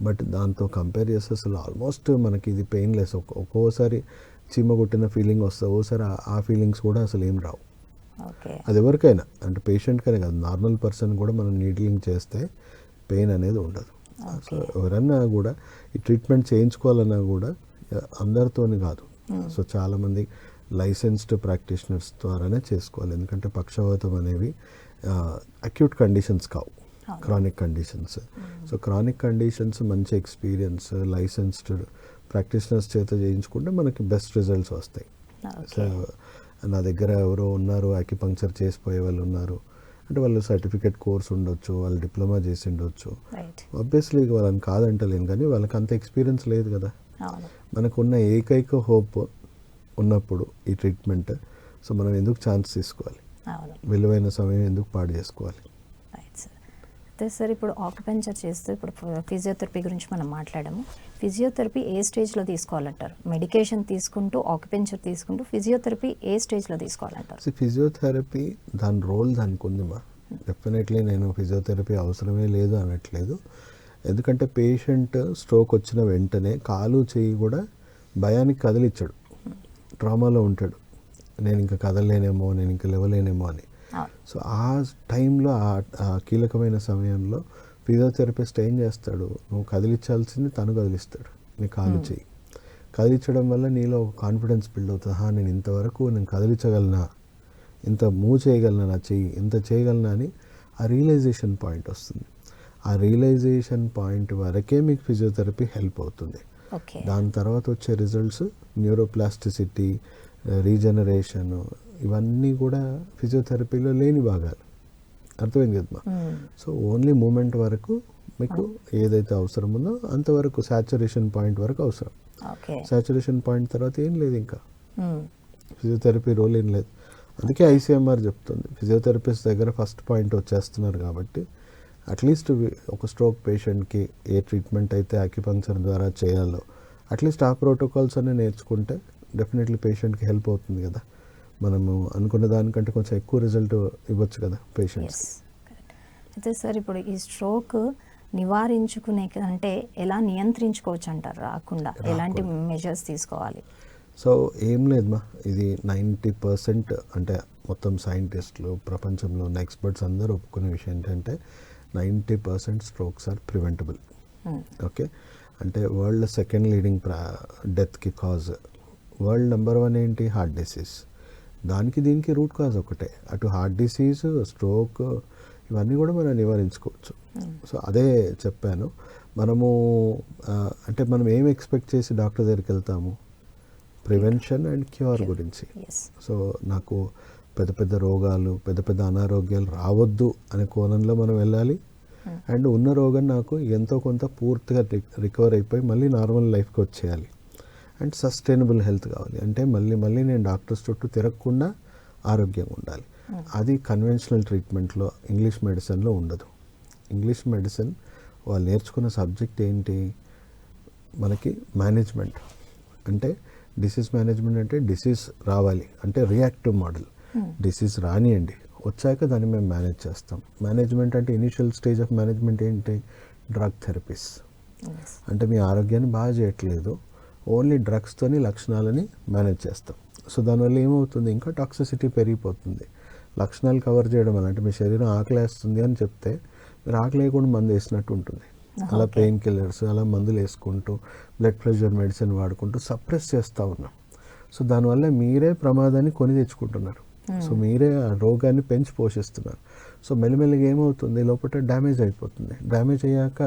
Speaker 2: బట్ దాంతో కంపేర్ చేస్తే అసలు ఆల్మోస్ట్ మనకి ఇది పెయిన్లెస్. ఒక్కోసారి చీమ కొట్టిన ఫీలింగ్ వస్తుంది, ఓసారి ఆ ఫీలింగ్స్ కూడా అసలు ఏం రావు. అది ఎవరికైనా, అంటే పేషెంట్కైనా కాదు, నార్మల్ పర్సన్ కూడా మనం నీడిలింగ్ చేస్తే పెయిన్ అనేది ఉండదు. సో ఎవరన్నా కూడా ఈ ట్రీట్మెంట్ చేయించుకోవాలన్నా కూడా అందరితోని కాదు, సో చాలామంది లైసెన్స్డ్ ప్రాక్టీషనర్స్ ద్వారానే చేసుకోవాలి. ఎందుకంటే పక్షవాతం అనేవి అక్యూట్ కండిషన్స్ కావు, chronic conditions. So chronic conditions మంచి ఎక్స్పీరియన్స్ లైసెన్స్డ్ ప్రాక్టీషనర్స్ చేత చేయించుకుంటే మనకి బెస్ట్ రిజల్ట్స్ వస్తాయి. సో నా దగ్గర ఎవరో ఉన్నారు అక్యుపంక్చర్ చేసిపోయే వాళ్ళు ఉన్నారు అంటే వాళ్ళు సర్టిఫికేట్ కోర్స్ ఉండొచ్చు, వాళ్ళు డిప్లొమా చేసి ఉండొచ్చు, ఆబ్వియస్లీ వాళ్ళని కాదంటలేను, కానీ వాళ్ళకి అంత ఎక్స్పీరియన్స్ లేదు కదా. మనకున్న ఏకైక హోప్ ఉన్నప్పుడు ఈ ట్రీట్మెంట్, సో మనం ఎందుకు ఛాన్స్ తీసుకోవాలి, విలువైన సమయం ఎందుకు పాడు చేసుకోవాలి.
Speaker 1: అయితే సార్ ఇప్పుడు ఆక్యుపెంచర్ చేస్తూ ఇప్పుడు ఫిజియోథెరపీ గురించి మనం మాట్లాడాము. ఫిజియోథెరపీ ఏ స్టేజ్లో తీసుకోవాలంటారు? మెడికేషన్ తీసుకుంటూ ఆక్యుపెంచర్ తీసుకుంటూ ఫిజియోథెరపీ ఏ స్టేజ్లో తీసుకోవాలంటారు?
Speaker 2: ఫిజియోథెరపీ దాని రోల్ దానికి ఉంది మా, డెఫినెట్లీ నేను ఫిజియోథెరపీ అవసరమే లేదు అనట్లేదు. ఎందుకంటే పేషెంట్ స్ట్రోక్ వచ్చిన వెంటనే కాలు చేయి కూడా భయానికి కదిలిచ్చాడు, ట్రామాలో ఉంటాడు, నేను ఇంకా కదలలేనేమో, నేను ఇంకా లేవలేనేమో అని. సో ఆ టైంలో ఆ కీలకమైన సమయంలో ఫిజియోథెరపిస్ట్ ఏం చేస్తాడు, నువ్వు కదిలించాల్సింది తను కదిలిస్తాడు, నీ కాలు చేయి కదిలించడం వల్ల నీలో ఒక కాన్ఫిడెన్స్ బిల్డ్ అవుతుంది. నేను ఇంతవరకు నేను కదిలించగలనా, ఇంత మూవ్ చేయగలనా, నా చెయ్యి ఇంత చేయగలనా అని ఆ రియలైజేషన్ పాయింట్ వస్తుంది. ఆ రియలైజేషన్ పాయింట్ వరకే మీకు ఫిజియోథెరపీ హెల్ప్ అవుతుంది. దాని తర్వాత వచ్చే రిజల్ట్స్ న్యూరోప్లాస్టిసిటీ, రీజనరేషన్, ఇవన్నీ కూడా ఫిజియోథెరపీలో లేని భాగాలు, అర్థమైంది కదమ్మా. సో ఓన్లీ మూమెంట్ వరకు మీకు ఏదైతే అవసరం ఉందో అంతవరకు సాచురేషన్ పాయింట్ వరకు అవసరం. సాచురేషన్ పాయింట్ తర్వాత ఏం లేదు, ఇంకా ఫిజియోథెరపీ రోల్ ఏం లేదు. అందుకే ICMR చెప్తుంది ఫిజియోథెరపిస్ట్ దగ్గర ఫస్ట్ పాయింట్ వచ్చేస్తున్నారు కాబట్టి అట్లీస్ట్ ఒక స్ట్రోక్ పేషెంట్కి ఏ ట్రీట్మెంట్ అయితే అక్యుపంక్చర్ ద్వారా చేయాలో అట్లీస్ట్ ఆ ప్రోటోకాల్స్ అన్నీ నేర్చుకుంటే డెఫినెట్లీ పేషెంట్కి హెల్ప్ అవుతుంది కదా. మనము అనుకున్న దానికంటే కొంచెం ఎక్కువ రిజల్ట్ ఇవ్వచ్చు కదా పేషెంట్స్.
Speaker 1: అయితే సార్ ఇప్పుడు ఈ స్ట్రోక్ నివారించుకునే అంటే ఎలా నియంత్రించుకోవచ్చు అంటారు రాకుండా, ఎలాంటి మెజర్స్ తీసుకోవాలి?
Speaker 2: సో ఏం లేదమ్మా, ఇది 90% అంటే మొత్తం సైంటిస్టులు ప్రపంచంలో ఉన్న ఎక్స్పర్ట్స్ అందరూ ఒప్పుకునే విషయం ఏంటంటే 90% స్ట్రోక్స్ ఆర్ ప్రివెంటబుల్. ఓకే, అంటే వరల్డ్ సెకండ్ లీడింగ్ డెత్కి కాజ్, వరల్డ్ నెంబర్ 1 ఏంటి? Heart disease. దానికి దీనికి రూట్ కాజ్ ఒకటే. అటు హార్ట్ డిసీజ్, స్ట్రోక్ ఇవన్నీ కూడా మనం నివారించుకోవచ్చు. సో అదే చెప్పాను. మనము అంటే మనం ఏం ఎక్స్పెక్ట్ చేసి డాక్టర్ దగ్గరికి వెళ్తాము? ప్రివెన్షన్ అండ్ క్యూర్ గురించి. సో నాకు పెద్ద పెద్ద రోగాలు, పెద్ద పెద్ద అనారోగ్యాలు రావద్దు అనే కోణంలో మనం వెళ్ళాలి. అండ్ ఉన్న రోగం నాకు ఎంతో కొంత పూర్తిగా రికవర్ అయిపోయి మళ్ళీ నార్మల్ లైఫ్కి వచ్చేయాలి. అండ్ సస్టైనబుల్ హెల్త్ కావాలి. అంటే మళ్ళీ నేను డాక్టర్స్ చుట్టూ తిరగకుండా ఆరోగ్యంగా ఉండాలి. అది కన్వెన్షనల్ ట్రీట్మెంట్లో ఇంగ్లీష్ మెడిసిన్లో ఉండదు. ఇంగ్లీష్ మెడిసిన్ వాళ్ళు నేర్చుకున్న సబ్జెక్ట్ ఏంటి? మనకి మేనేజ్మెంట్. అంటే డిసీజ్ మేనేజ్మెంట్ అంటే డిసీజ్ రావాలి అంటే రియాక్టివ్ మోడల్. డిసీజ్ రానియండి, వచ్చాక దాన్ని మేము మేనేజ్ చేస్తాం. మేనేజ్మెంట్ అంటే ఇనిషియల్ స్టేజ్ ఆఫ్ మేనేజ్మెంట్ ఏంటి? Drug therapies. అంటే మీ ఆరోగ్యాన్ని బాగా చేయట్లేదు, ఓన్లీ డ్రగ్స్తోని లక్షణాలని మేనేజ్ చేస్తాం. సో దానివల్ల ఏమవుతుంది? ఇంకా టాక్సిసిటీ పెరిగిపోతుంది. లక్షణాలు కవర్ చేయడం వల్ల, అంటే మీ శరీరం ఆకలేస్తుంది అని చెప్తే మీరు ఆకలి వేయకుండా మందు వేసినట్టు ఉంటుంది. అలా పెయిన్ కిల్లర్స్ అలా మందులు వేసుకుంటూ బ్లడ్ ప్రెషర్ మెడిసిన్ వాడుకుంటూ సప్రెస్ చేస్తూ ఉన్నాం. సో దానివల్ల మీరే ప్రమాదాన్ని కొని తెచ్చుకుంటున్నారు. సో మీరే ఆ రోగాన్ని పెంచి పోషిస్తున్నారు. సో మెల్లిమెల్లిగా ఏమవుతుంది? లోపల డ్యామేజ్ అయిపోతుంది. డ్యామేజ్ అయ్యాక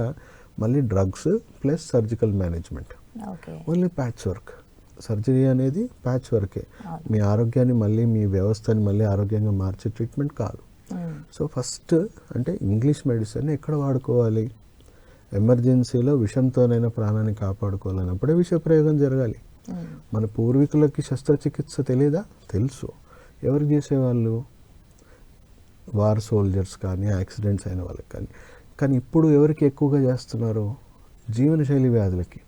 Speaker 2: మళ్ళీ drugs plus surgical management. Only patch work. Surgery అనేది ప్యాచ్ వర్కే. మీ ఆరోగ్యాన్ని మళ్ళీ, మీ వ్యవస్థని మళ్ళీ ఆరోగ్యంగా మార్చే ట్రీట్మెంట్ కాదు. సో ఫస్ట్ అంటే ఇంగ్లీష్ మెడిసిన్ ఎక్కడ వాడుకోవాలి? ఎమర్జెన్సీలో విషంతోనైనా ప్రాణాన్ని కాపాడుకోవాలన్నప్పుడే విష ప్రయోగం జరగాలి. మన పూర్వీకులకి శస్త్రచికిత్స తెలియదా? తెలుసు. ఎవరు చేసేవాళ్ళు? వార్ సోల్జర్స్ కానీ, యాక్సిడెంట్స్ అయిన వాళ్ళకి కానీ. కానీ ఇప్పుడు ఎవరికి ఎక్కువగా చేస్తున్నారు? జీవనశైలి వ్యాధులకి.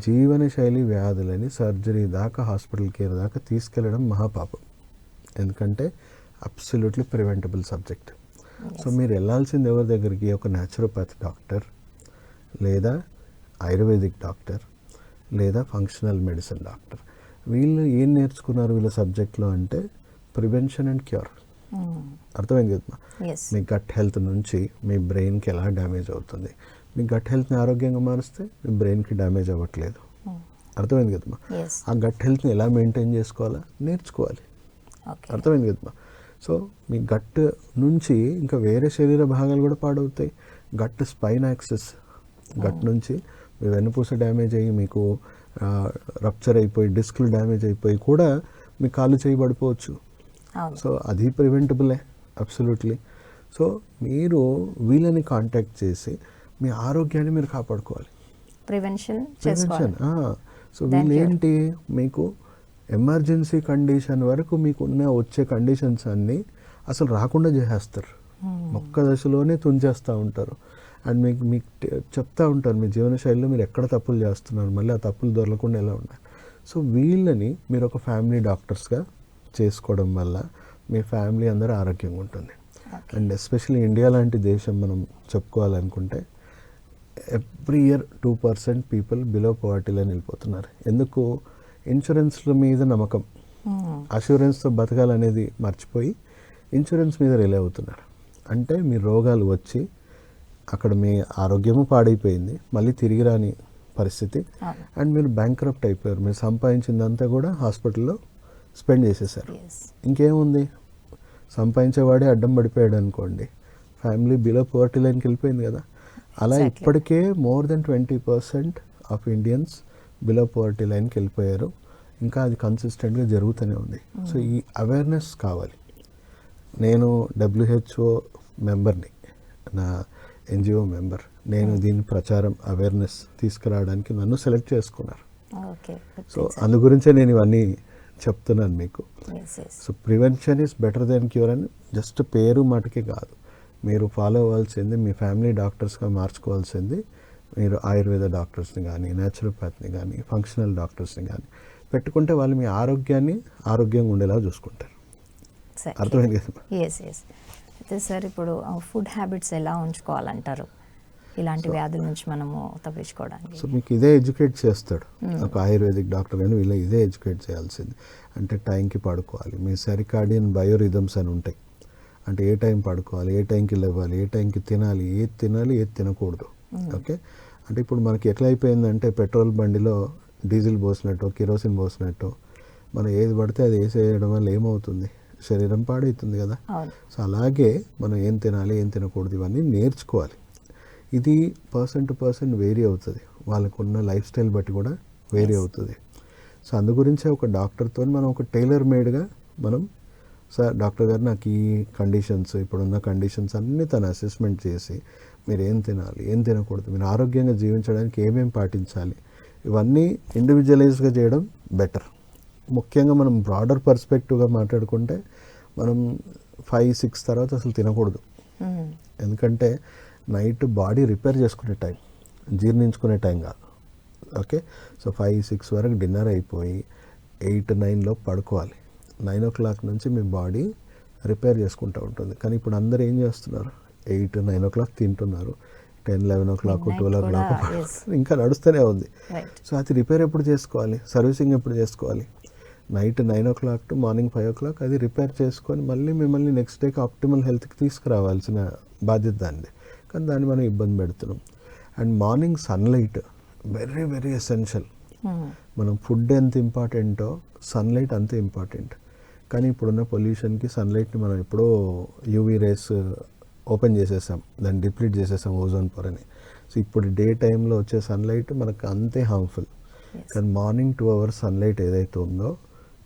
Speaker 2: జీవనశైలి వ్యాధులని సర్జరీ దాకా, హాస్పిటల్ కేర్ దాకా తీసుకెళ్ళడం మహాపాపం. ఎందుకంటే అబ్సల్యూట్లీ ప్రివెంటబుల్ సబ్జెక్ట్. సో మీరు వెళ్ళాల్సింది ఎవరి దగ్గరికి? ఒక న్యాచురోపతి డాక్టర్, లేదా ఆయుర్వేదిక్ డాక్టర్, లేదా ఫంక్షనల్ మెడిసిన్ డాక్టర్. వీళ్ళు ఏం నేర్చుకున్నారు వీళ్ళ సబ్జెక్ట్లో అంటే ప్రివెన్షన్ అండ్ క్యూర్. అర్థమైంది కదమ్మా? మీ గట్ హెల్త్ నుంచి మీ బ్రెయిన్కి ఎలా డ్యామేజ్ అవుతుంది? మీ గట్ హెల్త్ని ఆరోగ్యంగా మారిస్తే మీ బ్రెయిన్కి డ్యామేజ్ అవ్వట్లేదు. అర్థమైంది కదమ్మా? ఆ గట్ హెల్త్ని ఎలా మెయింటైన్ చేసుకోవాలా నేర్చుకోవాలి. అర్థమైంది కదమ్మా? సో మీ గట్ నుంచి ఇంకా వేరే శరీర భాగాలు కూడా పాడవుతాయి. గట్ స్పైన్ యాక్సిస్, గట్ నుంచి మీ వెన్నుపూస డ్యామేజ్ అయ్యి మీకు రప్చర్ అయిపోయి డిస్క్లు డ్యామేజ్ అయిపోయి కూడా మీ కాలు చేయి పడిపోవచ్చు. సో అది ప్రివెంటబులే అబ్సల్యూట్లీ. సో మీరు వీళ్ళని కాంటాక్ట్ చేసి మీ ఆరోగ్యాన్ని మీరు కాపాడుకోవాలి.
Speaker 1: ప్రివెన్షన్.
Speaker 2: సో వీళ్ళు ఏంటి? మీకు ఎమర్జెన్సీ కండిషన్ వరకు మీకున్న వచ్చే కండిషన్స్ అన్నీ అసలు రాకుండా చేసేస్తారు. ఒక్క దశలోనే తుంచేస్తూ ఉంటారు. అండ్ మీకు చెప్తూ ఉంటారు మీ జీవనశైలిలో మీరు ఎక్కడ తప్పులు చేస్తున్నారు, మళ్ళీ ఆ తప్పులు దొరకకుండా ఎలా ఉండాలి. సో వీళ్ళని మీరు ఒక ఫ్యామిలీ డాక్టర్స్గా చేసుకోవడం వల్ల మీ ఫ్యామిలీ అందరూ ఆరోగ్యంగా ఉంటుంది. అండ్ ఎస్పెషల్లీ ఇండియా లాంటి దేశం మనం చెప్పుకోవాలనుకుంటే every year 2% people below poverty line వెళ్ళిపోతున్నారు. ఎందుకు? ఇన్సూరెన్స్ల మీద నమ్మకం, అష్యూరెన్స్తో బతకాలనేది మర్చిపోయి ఇన్సూరెన్స్ మీద రిలే అవుతున్నారు. అంటే మీ రోగాలు వచ్చి అక్కడ మీ ఆరోగ్యము పాడైపోయింది, మళ్ళీ తిరిగి రాని పరిస్థితి. అండ్ మీరు బ్యాంక్రప్ట్ అయిపోయారు. మీరు సంపాదించిందంతా కూడా హాస్పిటల్లో స్పెండ్ చేసేసారు. ఇంకేముంది? సంపాదించేవాడే అడ్డం పడిపోయాడు అనుకోండి, ఫ్యామిలీ బిలో పవర్టీ లైన్కి వెళ్ళిపోయింది కదా. అలా ఇప్పటికే more than 20% of Indians below poverty లైన్కి వెళ్ళిపోయారు. ఇంకా అది కన్సిస్టెంట్గా జరుగుతూనే ఉంది. సో ఈ అవేర్నెస్ కావాలి. నేను WHO మెంబర్ని, నా NGO మెంబర్. నేను దీని ప్రచారం అవేర్నెస్ తీసుకురావడానికి నన్ను సెలెక్ట్ చేసుకున్నారు. సో అందు గురించే నేను ఇవన్నీ చెప్తున్నాను మీకు. So prevention is better than cure అని జస్ట్ పేరు మటుకే కాదు, మీరు ఫాలో అవ్వాల్సింది మీ ఫ్యామిలీ డాక్టర్స్గా మార్చుకోవాల్సింది మీరు ఆయుర్వేద డాక్టర్స్ని కానీ న్యాచురోపతిని కానీ ఫంక్షనల్ డాక్టర్స్ని కానీ పెట్టుకుంటే వాళ్ళు మీ ఆరోగ్యంగా ఉండేలా చూసుకుంటారు. అర్థమైంది కదా?
Speaker 1: Yes yes. అయితే సార్ ఇప్పుడు ఫుడ్ హ్యాబిట్స్ ఎలా ఉంచుకోవాలంటారు ఇలాంటి వ్యాధుల నుంచి మనము తప్పించుకోవడానికి?
Speaker 2: సో మీకు ఇదే ఎడ్యుకేట్ చేస్తాడు ఒక ఆయుర్వేదిక్ డాక్టర్, కానీ వీళ్ళు ఇదే ఎడ్యుకేట్ చేయాల్సింది. అంటే టైంకి పడుకోవాలి, మీ సెరికార్డియన్ బయోరిథమ్స్ అని ఉంటాయి. అంటే ఏ టైం పడుకోవాలి, ఏ టైంకి లేవాలి, ఏ టైంకి తినాలి, ఏది తినకూడదు. ఓకే. అంటే ఇప్పుడు మనకి ఎట్లా అయిపోయిందంటే పెట్రోల్ బండిలో డీజిల్ పోసినట్టు కిరోసిన్ పోసినట్టు మనం ఏది పడితే అది వేసేయడం వల్ల ఏమవుతుంది, శరీరం పాడవుతుంది కదా. సో అలాగే మనం ఏం తినాలి ఏం తినకూడదు ఇవన్నీ నేర్చుకోవాలి. ఇది పర్సన్ టు పర్సన్ వేరీ అవుతుంది, వాళ్ళకున్న లైఫ్ స్టైల్ బట్టి కూడా వేరీ అవుతుంది. సో అందు గురించే ఒక డాక్టర్తో మనం ఒక టైలర్ మేడ్గా మనం సార్ డాక్టర్ గారు నాకు ఈ కండిషన్స్ ఇప్పుడున్న కండిషన్స్ అన్నీ తను అసెస్మెంట్ చేసి మీరు ఏం తినాలి ఏం తినకూడదు, మీరు ఆరోగ్యంగా జీవించడానికి ఏమేమి పాటించాలి, ఇవన్నీ ఇండివిజువలైజ్గా చేయడం బెటర్. ముఖ్యంగా మనం బ్రాడర్ పర్స్పెక్టివ్గా మాట్లాడుకుంటే మనం 5-6 తర్వాత అసలు తినకూడదు. ఎందుకంటే నైట్ బాడీ రిపేర్ చేసుకునే టైం, జీర్ణించుకునే టైం కాదు. ఓకే. సో 5-6 వరకు డిన్నర్ అయిపోయి 8-9 పడుకోవాలి. 9 o'clock నుంచి మీ బాడీ రిపేర్ చేసుకుంటూ ఉంటుంది. కానీ ఇప్పుడు అందరూ ఏం చేస్తున్నారు, 8-9 o'clock తింటున్నారు, 10-11 o'clock 12 o'clock ఇంకా నడుస్తూనే ఉంది. సో అది రిపేర్ ఎప్పుడు చేసుకోవాలి, సర్వీసింగ్ ఎప్పుడు చేసుకోవాలి? Night 9 o'clock to morning 5 o'clock అది రిపేర్ చేసుకొని మళ్ళీ మిమ్మల్ని నెక్స్ట్ డేకి ఆప్టిమల్ హెల్త్కి తీసుకురావాల్సిన బాధ్యత దాన్ని. కానీ దాన్ని మనం ఇబ్బంది పెడుతున్నాం. And morning sunlight very very essential. మనం ఫుడ్ ఎంత ఇంపార్టెంటో సన్లైట్ అంతే ఇంపార్టెంట్. కానీ ఇప్పుడున్న పొల్యూషన్కి సన్లైట్ని మనం ఎప్పుడో యూవీ రేస్ ఓపెన్ చేసేసాం, దాన్ని డిప్లీట్ చేసేసాం ఓజోన్ పొరని. సో ఇప్పుడు డే టైంలో వచ్చే సన్లైట్ మనకు అంతే హార్మ్ఫుల్. కానీ మార్నింగ్ 2 hours సన్లైట్ ఏదైతే ఉందో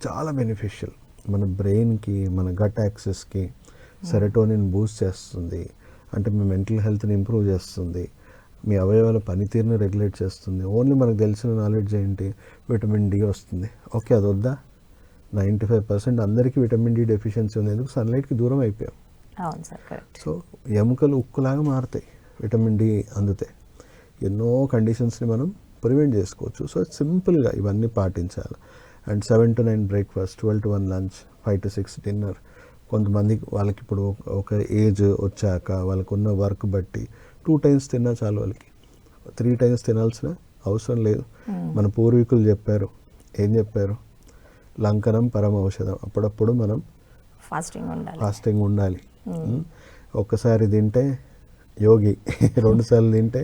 Speaker 2: చాలా బెనిఫిషియల్. మన బ్రెయిన్కి మన గట్ యాక్సెస్కి సెరటోనిన్ బూస్ట్ చేస్తుంది, అంటే మీ మెంటల్ హెల్త్ని ఇంప్రూవ్ చేస్తుంది, మీ అవయవాల పనితీరుని రెగ్యులేట్ చేస్తుంది. ఓన్లీ మనకు తెలిసిన నాలెడ్జ్ ఏంటి, విటమిన్ డి వస్తుంది. ఓకే, అది వద్దా? 95% అందరికీ విటమిన్ డి డెఫిషియన్సీ ఉంది. ఎందుకు? సన్లైట్కి దూరం అయిపోయాం. సో ఎముకలు ఉక్కులాగా మారుతాయి విటమిన్ డి అందుతాయి. ఎన్నో కండిషన్స్ని మనం ప్రివెంట్ చేసుకోవచ్చు. సో సింపుల్గా ఇవన్నీ పాటించాలి. And 7 to 9 breakfast, 12 to 1 lunch, 5 to 6 dinner. కొంతమంది వాళ్ళకి ఇప్పుడు ఒక ఏజ్ వచ్చాక వాళ్ళకున్న వర్క్ బట్టి 2 times తిన్నా చాలు, వాళ్ళకి 3 times తినాల్సిన అవసరం లేదు. మన పూర్వీకులు చెప్పారు, ఏం చెప్పారు? లంకనం పరమ ఔషధం. అప్పుడప్పుడు మనం ఫాస్టింగ్ ఉండాలి. ఒక్కసారి తింటే యోగి, 2 సార్లు తింటే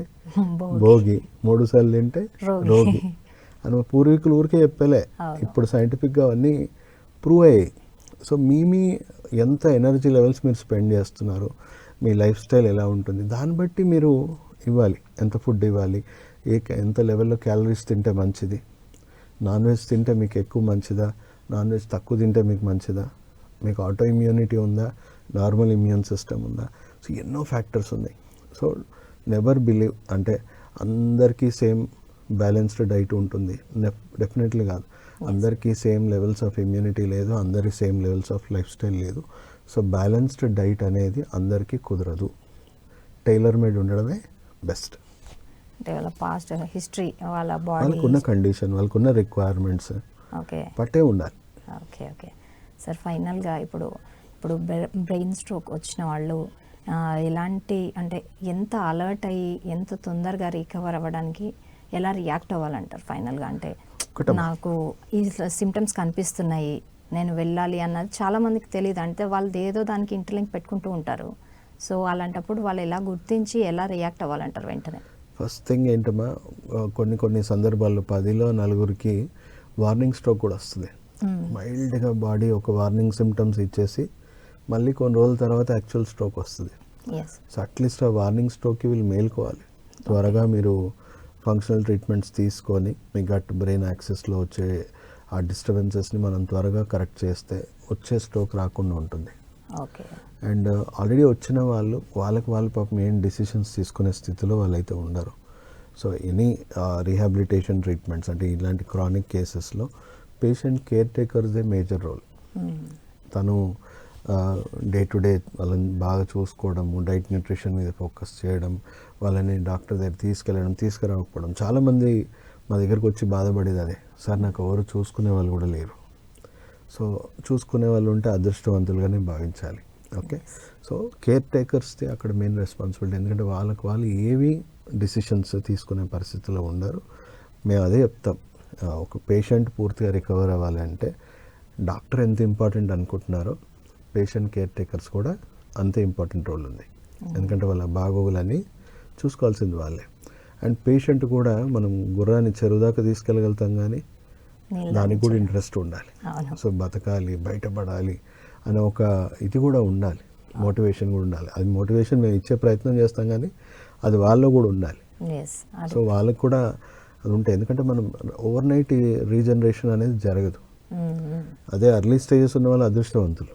Speaker 2: భోగి, 3 సార్లు తింటే రోగి అని పూర్వీకులు ఊరికే చెప్పలే. ఇప్పుడు సైంటిఫిక్గా అవన్నీ ప్రూవ్ అయ్యాయి. సో మీ ఎంత ఎనర్జీ లెవెల్స్ మీరు స్పెండ్ చేస్తున్నారు, మీ లైఫ్ స్టైల్ ఎలా ఉంటుంది, దాన్ని బట్టి మీరు ఇవ్వాలి. ఎంత ఫుడ్ ఇవ్వాలి, ఎంత లెవెల్లో క్యాలరీస్ తింటే మంచిది, నాన్ వెజ్ తింటే మీకు ఎక్కువ మంచిదా, నాన్ వెజ్ తక్కువ తింటే మీకు మంచిదా, మీకు ఆటో ఇమ్యూనిటీ ఉందా, నార్మల్ ఇమ్యూన్ సిస్టమ్ ఉందా. సో ఎన్నో ఫ్యాక్టర్స్ ఉన్నాయి. సో నెవర్ బిలీవ్ అంటే అందరికీ సేమ్ బ్యాలెన్స్డ్ డైట్ ఉంటుంది, డెఫినెట్లీ కాదు. అందరికీ సేమ్ లెవెల్స్ ఆఫ్ ఇమ్యూనిటీ లేదు, అందరికీ same levels of life style లేదు. సో బ్యాలెన్స్డ్ డైట్ అనేది అందరికీ కుదరదు. టైలర్ మేడ్ ఉండడమే బెస్ట్.
Speaker 1: అంటే వాళ్ళ పాస్ట్ హిస్టరీ, వాళ్ళ బాడీ,
Speaker 2: వాళ్ళకున్న కండిషన్, వాళ్ళకున్న రిక్వైర్మెంట్స్ పట్టే ఉండాలి.
Speaker 1: Okay okay sir. ఫైనల్గా ఇప్పుడు బ్రెయిన్ స్ట్రోక్ వచ్చిన వాళ్ళు ఎలాంటి, అంటే ఎంత అలర్ట్ అయ్యి ఎంత తొందరగా రికవర్ అవ్వడానికి ఎలా రియాక్ట్ అవ్వాలంటారు ఫైనల్గా? అంటే నాకు ఈ సిమ్టమ్స్ కనిపిస్తున్నాయి, నేను వెళ్ళాలి అన్నది చాలామందికి తెలియదు. అంటే వాళ్ళు ఏదో దానికి ఇంటర్లింక్ పెట్టుకుంటూ ఉంటారు. సో అలాంటప్పుడు వాళ్ళు ఎలా గుర్తించి ఎలా రియాక్ట్ అవ్వాలంటారు వెంటనే?
Speaker 2: ఫస్ట్ థింగ్ ఏంటమ్మా, కొన్ని సందర్భాల్లో 10లో 9కి వార్నింగ్ స్ట్రోక్ కూడా వస్తుంది. మైల్డ్గా బాడీ ఒక వార్నింగ్ సిమ్టమ్స్ ఇచ్చేసి మళ్ళీ కొన్ని రోజుల తర్వాత యాక్చువల్ స్ట్రోక్ వస్తుంది. సో అట్లీస్ట్ ఆ వార్నింగ్ స్ట్రోక్కి వీళ్ళు మేల్కోవాలి. త్వరగా మీరు ఫంక్షనల్ ట్రీట్మెంట్స్ తీసుకొని మీ గట్ బ్రెయిన్ యాక్సెస్లో వచ్చే ఆ డిస్టర్బెన్సెస్ని మనం త్వరగా కరెక్ట్ చేస్తే వచ్చే స్ట్రోక్ రాకుండా ఉంటుంది. అండ్ ఆల్రెడీ వచ్చిన వాళ్ళకి పాపం ఏం డిసిషన్స్ తీసుకునే స్థితిలో వాళ్ళైతే ఉండరు. సో ఎనీ రీహాబిలిటేషన్ ట్రీట్మెంట్స్ అంటే ఇలాంటి క్రానిక్ కేసెస్లో పేషెంట్ కేర్ టేకర్స్దే మేజర్ రోల్. తను డే టు డే వాళ్ళని బాగా చూసుకోవడము, డైట్ న్యూట్రిషన్ మీద ఫోకస్ చేయడం, వాళ్ళని డాక్టర్ దగ్గర తీసుకురాకపోవడం. చాలామంది మా దగ్గరకు వచ్చి బాధపడేది అదే, సార్ నాకు ఎవరు చూసుకునే వాళ్ళు కూడా లేరు. సో చూసుకునే వాళ్ళు ఉంటే అదృష్టవంతులుగానే భావించాలి. ఓకే, సో కేర్ టేకర్స్ది అక్కడ మెయిన్ రెస్పాన్సిబిలిటీ. ఎందుకంటే వాళ్ళు ఏవి డిసిషన్స్ తీసుకునే పరిస్థితిలో ఉండరు. మేము అదే చెప్తాం, ఒక పేషెంట్ పూర్తిగా రికవర్ అవ్వాలంటే డాక్టర్ ఎంత ఇంపార్టెంట్ అనుకుంటున్నారో పేషెంట్ కేర్ టేకర్స్ కూడా అంతే ఇంపార్టెంట్ రోల్ ఉంది. ఎందుకంటే వాళ్ళ బాగోగులని చూసుకోవాల్సింది వాళ్ళే. అండ్ పేషెంట్ కూడా మనం గుర్రాన్ని చెరువు దాకా తీసుకెళ్ళగలుగుతాం, కానీ దానికి కూడా ఇంట్రెస్ట్ ఉండాలి. సో బతకాలి, బయటపడాలి అనే ఒక ఇది కూడా ఉండాలి, మోటివేషన్ కూడా ఉండాలి. అది మోటివేషన్ మేము ఇచ్చే ప్రయత్నం చేస్తాం, కానీ అది వాళ్ళలో కూడా ఉండాలి. సో వాళ్ళకి కూడా అది ఉంటాయి. ఎందుకంటే మనం ఓవర్ నైట్ రీజనరేషన్ అనేది జరగదు. అదే అర్లీ స్టేజెస్ ఉన్న వాళ్ళు అదృష్టవంతులు.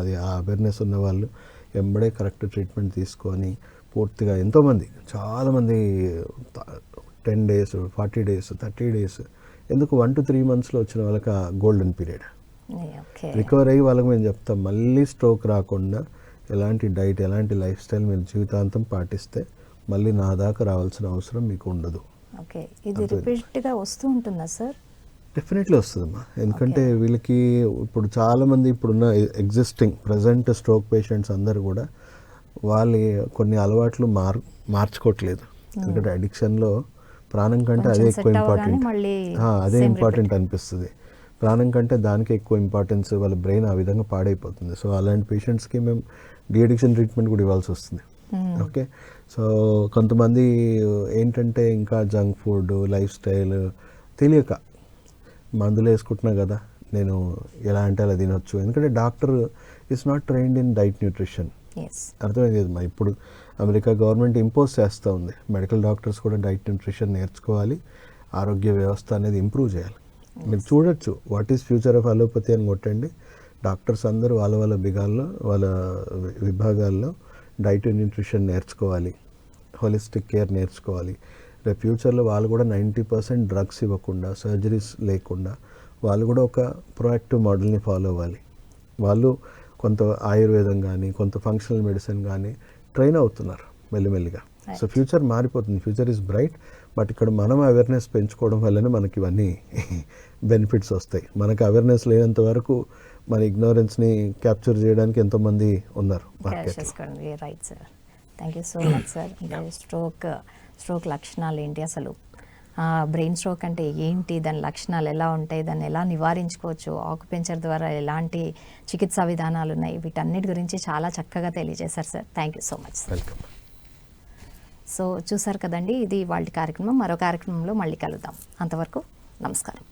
Speaker 2: అది ఆ అవేర్నెస్ ఉన్న వాళ్ళు ఎంబడే కరెక్ట్ ట్రీట్మెంట్ తీసుకొని పూర్తిగా ఎంతోమంది, చాలామంది 10 days, 40 days, 30 days, ఎందుకు 1 to 3 monthsలో వచ్చిన వాళ్ళకి ఆ గోల్డెన్ పీరియడ్ రికవర్ అయ్యి వాళ్ళకి మేము చెప్తాం, మళ్ళీ స్ట్రోక్ రాకుండా ఎలాంటి డైట్, ఎలాంటి లైఫ్ స్టైల్ మీరు జీవితాంతం పాటిస్తే మళ్ళీ నా దాకా రావాల్సిన అవసరం మీకు ఉండదు.
Speaker 1: ఓకే, ఇది రిపీట్గా వస్తూ ఉంటుందా సార్?
Speaker 2: డెఫినెట్లీ వస్తుందమ్మా. ఎందుకంటే వీళ్ళకి ఇప్పుడు చాలామంది ఇప్పుడున్న ప్రజెంట్ స్ట్రోక్ పేషెంట్స్ అందరు కూడా వాళ్ళ కొన్ని అలవాట్లు మార్చుకోవట్లేదు. ఎందుకంటే అడిక్షన్లో ప్రాణం కంటే అదే ఎక్కువ ఇంపార్టెంట్, అదే ఇంపార్టెంట్ అనిపిస్తుంది. ప్రాణం కంటే దానికే ఎక్కువ ఇంపార్టెన్స్, వాళ్ళ బ్రెయిన్ ఆ విధంగా పాడైపోతుంది. సో అలాంటి పేషెంట్స్కి మేము అడిక్షన్ ట్రీట్మెంట్ కూడా ఇవ్వాల్సి వస్తుంది. ఓకే, సో కొంతమంది ఏంటంటే ఇంకా జంక్ ఫుడ్, లైఫ్ స్టైల్ తెలియక మందులు వేసుకుంటున్నా కదా, నేను ఎలా అంటే అలా తినొచ్చు. ఎందుకంటే doctor is not trained in diet nutrition. అర్థమైంది కదమ్మా. ఇప్పుడు అమెరికా గవర్నమెంట్ ఇంపోజ్ చేస్తూ ఉంది, మెడికల్ డాక్టర్స్ కూడా డైట్ న్యూట్రిషన్ నేర్చుకోవాలి, ఆరోగ్య వ్యవస్థ అనేది ఇంప్రూవ్ చేయాలి. మీరు చూడొచ్చు, what is future of allopathy అని కొట్టండి, డాక్టర్స్ అందరూ వాళ్ళ విభాగాల్లో డైట్ న్యూట్రిషన్ నేర్చుకోవాలి, హోలిస్టిక్ కేర్ నేర్చుకోవాలి. రేపు ఫ్యూచర్లో వాళ్ళు కూడా 90% డ్రగ్స్ ఇవ్వకుండా, సర్జరీస్ లేకుండా వాళ్ళు కూడా ఒక ప్రొయాక్టివ్ మోడల్ని ఫాలో అవ్వాలి. వాళ్ళు కొంత ఆయుర్వేదం కానీ, కొంత ఫంక్షనల్ మెడిసిన్ కానీ ట్రైన్ అవుతున్నారు మెల్లిమెల్లిగా. సో ఫ్యూచర్ మారిపోతుంది, ఫ్యూచర్ ఈజ్ బ్రైట్. బట్ ఇక్కడ మనం అవేర్నెస్ పెంచుకోవడం వల్లనే మనకి ఇవన్నీ బెనిఫిట్స్ వస్తాయి. మనకు అవేర్నెస్ లేనంత వరకు మన ఇగ్నోరెన్స్ని క్యాప్చర్ చేయడానికి ఎంతోమంది ఉన్నారు మార్కెట్లో.
Speaker 1: Right sir, thank you so much sir. Stroke లక్షణాలు ఏంటి, అసలు బ్రెయిన్ స్ట్రోక్ అంటే ఏంటి, దాని లక్షణాలు ఎలా ఉంటాయి, దాన్ని ఎలా నివారించుకోవచ్చు, ఆక్యుపెంచర్ ద్వారా ఎలాంటి చికిత్సా విధానాలు ఉన్నాయి, వీటన్నిటి గురించి చాలా చక్కగా తెలియజేశారు sir. Thank you so much sir.
Speaker 2: Welcome.
Speaker 1: So చూసారు కదండి, ఇది వాళ్ళ కార్యక్రమం. మరో కార్యక్రమంలో మళ్ళీ కలుద్దాం. అంతవరకు నమస్కారం.